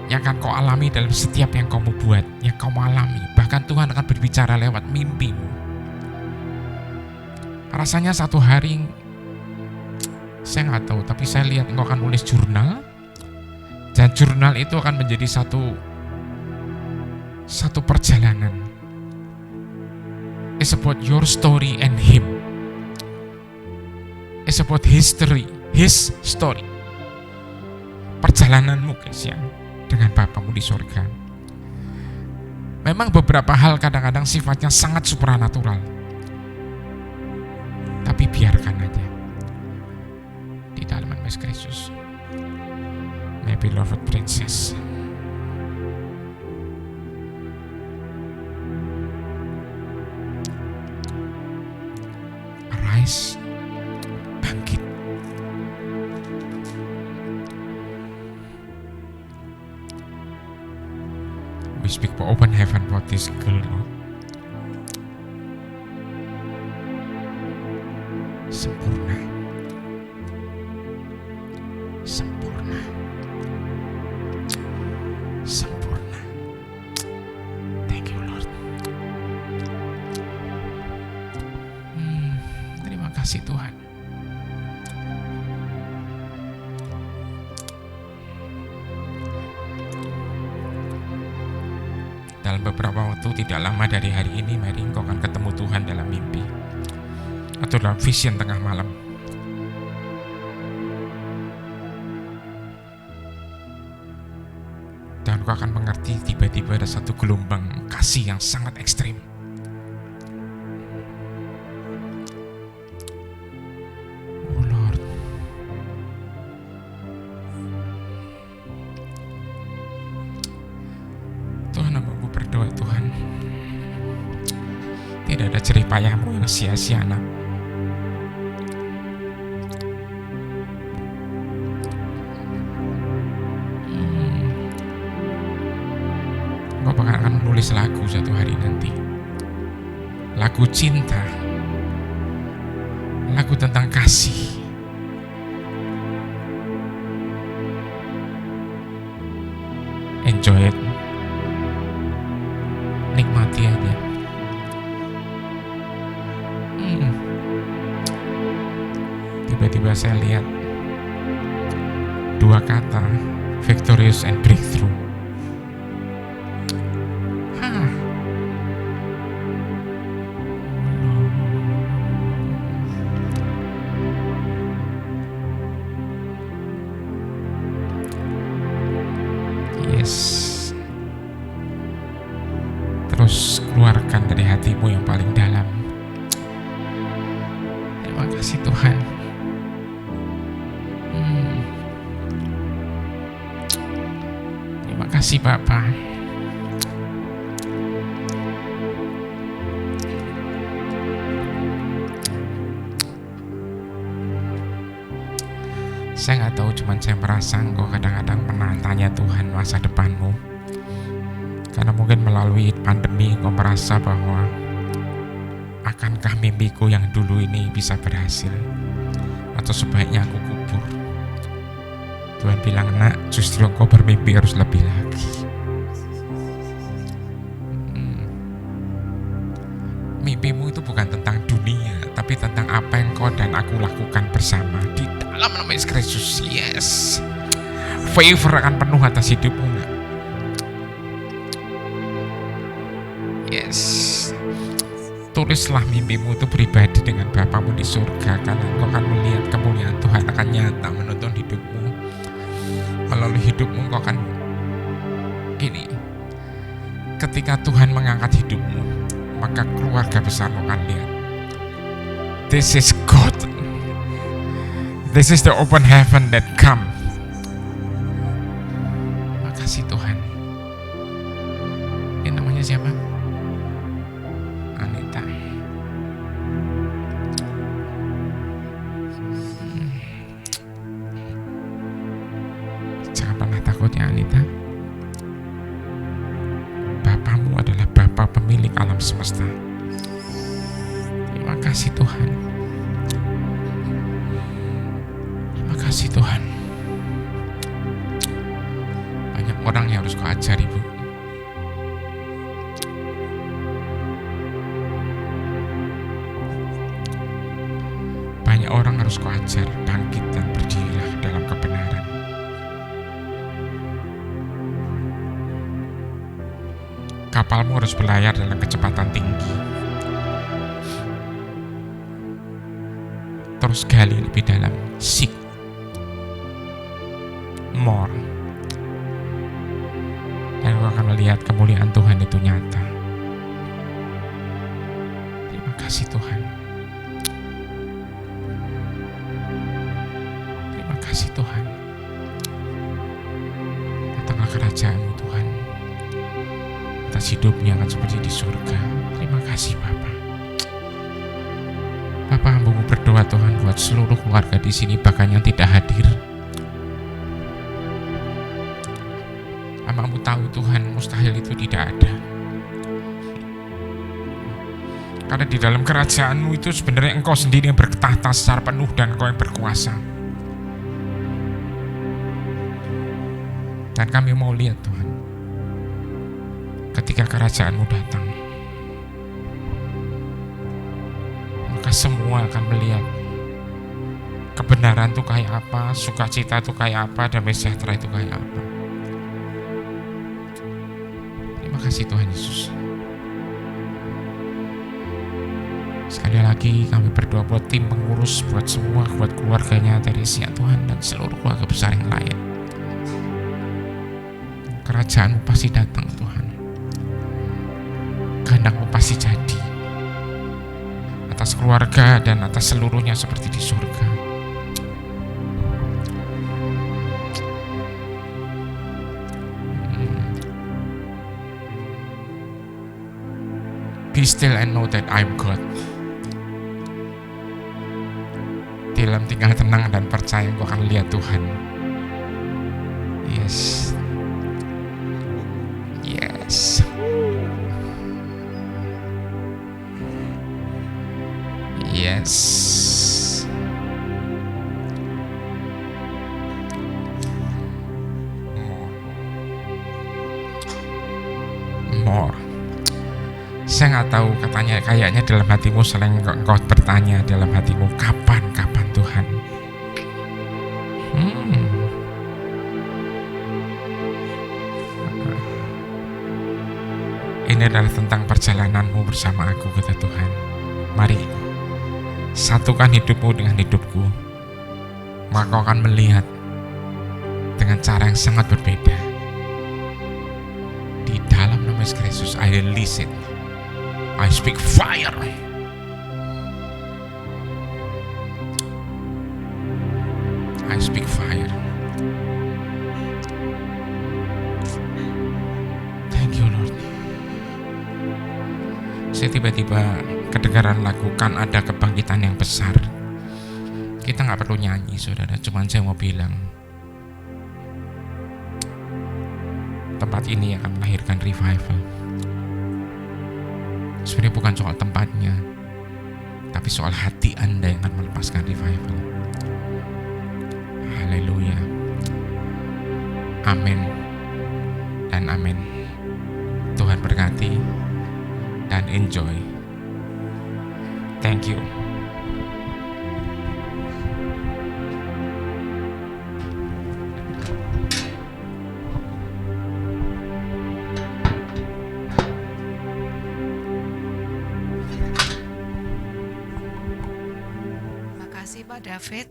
yang akan kau alami dalam setiap yang kamu buat, yang kamu alami. Bahkan Tuhan akan berbicara lewat mimpimu. Rasanya satu hari, saya nggak tahu, tapi saya lihat engkau akan nulis jurnal, dan jurnal itu akan menjadi satu perjalanan. It's about your story and him. It's about history, his story. Perjalananmu guys ya, dengan Bapamu di surga. Memang beberapa hal kadang-kadang sifatnya sangat supranatural, tapi biarkan aja di dalam nama Kristus. My beloved princess, arise, bangkit. We speak for open heaven for this girl, Lord. Sempurna. Sempurna. Sempurna. Thank you, Lord. Terima kasih Tuhan. Dalam beberapa waktu tidak lama dari hari ini, mari engkau akan ketemu Tuhan dalam mimpi atau dalam vision tengah malam. Dan engkau akan mengerti tiba-tiba ada satu gelombang kasih yang sangat ekstrim. Oh Lord. Tuhan, aku berdoa Tuhan, Tidak ada jerih payahmu yang sia-sia, nak. Engkau bakal akan menulis lagu satu hari nanti. Lagu cinta. Lagu tentang kasih. Enjoy it. Nikmati aja. Tiba-tiba saya lihat dua kata, victorious and breakthrough. Yes. Terus keluarkan dari hatimu yang paling dalam. Terima kasih Tuhan. Terima kasih Bapa. Saya nggak tahu, cuman saya merasa engkau kadang-kadang pernah tanya Tuhan masa depanmu. Karena mungkin melalui pandemi engkau merasa bahwa akankah mimpiku yang dulu ini bisa berhasil, atau sebaiknya aku kubur. Tuhan bilang, nak, justru engkau bermimpi harus lebih lagi. Mimpimu itu bukan tentang dunia, tapi tentang apa yang kau dan aku lakukan bersama di dalam nama Yesus Kristus. Yes, favor akan penuh atas hidupmu, nak. Yes, tulislah mimpimu itu pribadi dengan Bapamu di surga, karena engkau akan melihat kemuliaan Tuhan akan nyata menuntun hidupmu. Melalui hidupmu engkau akan gini, ketika Tuhan mengangkat hidupmu, maka keluarga besarmu akan lihat, this is God, this is the open heaven that come. Makasih Tuhan. Ini namanya siapa? Anita. Jangan pernah takut ya Anita. Bapamu adalah Bapa pemilik alam semesta. Terima kasih Tuhan. Terima kasih Tuhan. Banyak orang yang harus kau ajar, Ibu. Banyak orang harus kau ajar bangkit dan berdirilah dalam kebenaran. Kapalmu harus berlayar dalam kecepatan tinggi. Terus gali lebih dalam, seek more. Dan kau akan melihat kemuliaan Tuhan itu nyata. Terima kasih Tuhan. Terima kasih Tuhan. Datanglah kerajaan-Mu Tuhan. Atas hidupnya akan seperti di surga. Terima kasih Bapa. Bapa, hamba-Mu berdoa Tuhan buat seluruh keluarga di sini, bahkan yang tidak hadir. Hamba-Mu tahu Tuhan, mustahil itu tidak ada. Karena di dalam kerajaan-Mu itu sebenarnya Engkau sendiri yang bertahta secara penuh dan Engkau yang berkuasa. Dan kami mau lihat Tuhan, ketika kerajaan-Mu datang, maka semua akan melihat kebenaran itu kayak apa, sukacita itu kayak apa, damai sejahtera itu kayak apa. Terima kasih Tuhan Yesus. Sekali lagi kami berdoa buat tim pengurus, buat semua, buat keluarganya Teresia Tuhan, dan seluruh keluarga besar yang lain. Kerajaan-Mu pasti datang Tuhan. Kehendak-Mu pasti jadi atas keluarga dan atas seluruhnya seperti di surga. Be still and know that I'm God. Dalam tinggal tenang dan percaya engkau akan lihat Tuhan. Yes. Yes. Yes. More. Saya nggak tahu, katanya kayaknya dalam hatimu selain engkau bertanya dalam hatimu, kapan Tuhan. Ini adalah tentang perjalananmu bersama aku, kata Tuhan. Mari satukan hidupmu dengan hidupku, maka kau akan melihat dengan cara yang sangat berbeda. Di dalam nama Yesus Kristus, I release it. I speak fire. I speak fire. Thank you, Lord. Saya tiba-tiba kedengaran lagu Kan Ada Kebangkitan Yang Besar. Kita nggak perlu nyanyi, saudara. Cuman saya mau bilang, tempat ini akan melahirkan revival. Sebenarnya bukan soal tempatnya, tapi soal hati Anda yang akan melepaskan revival. Haleluya. Amin dan amin. Tuhan berkati dan enjoy. Thank you. Terima kasih Pak David.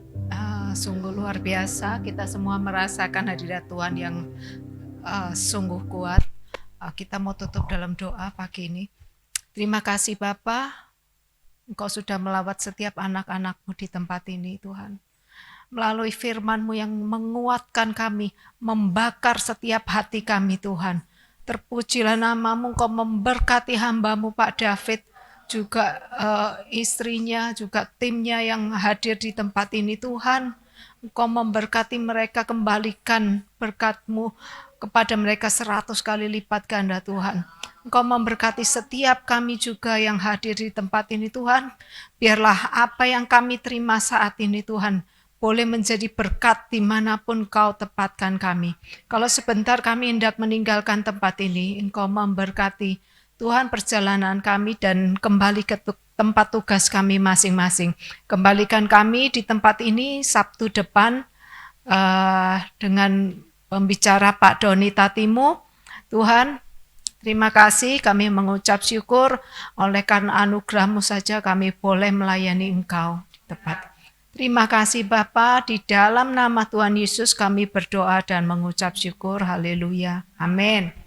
Sungguh luar biasa, kita semua merasakan hadirat Tuhan yang sungguh kuat. Kita mau tutup dalam doa pagi ini. Terima kasih Bapa, Engkau sudah melawat setiap anak-anak-Mu di tempat ini Tuhan. Melalui firman-Mu yang menguatkan kami, membakar setiap hati kami Tuhan. Terpujilah nama-Mu, Engkau memberkati hamba-Mu Pak David, juga istrinya, juga timnya yang hadir di tempat ini Tuhan. Engkau memberkati mereka, kembalikan berkat-Mu kepada mereka 100 kali lipat ganda Tuhan. Engkau memberkati setiap kami juga yang hadir di tempat ini Tuhan. Biarlah apa yang kami terima saat ini Tuhan, boleh menjadi berkat dimanapun Kau tempatkan kami. Kalau sebentar kami hendak meninggalkan tempat ini, Engkau memberkati Tuhan perjalanan kami dan kembali ke tempat tugas kami masing-masing. Kembalikan kami di tempat ini Sabtu depan dengan pembicara Pak Doni Tatimu. Tuhan, terima kasih, kami mengucap syukur oleh karena anugerah-Mu saja kami boleh melayani Engkau di tempat. Terima kasih Bapa, di dalam nama Tuhan Yesus kami berdoa dan mengucap syukur. Haleluya. Amin.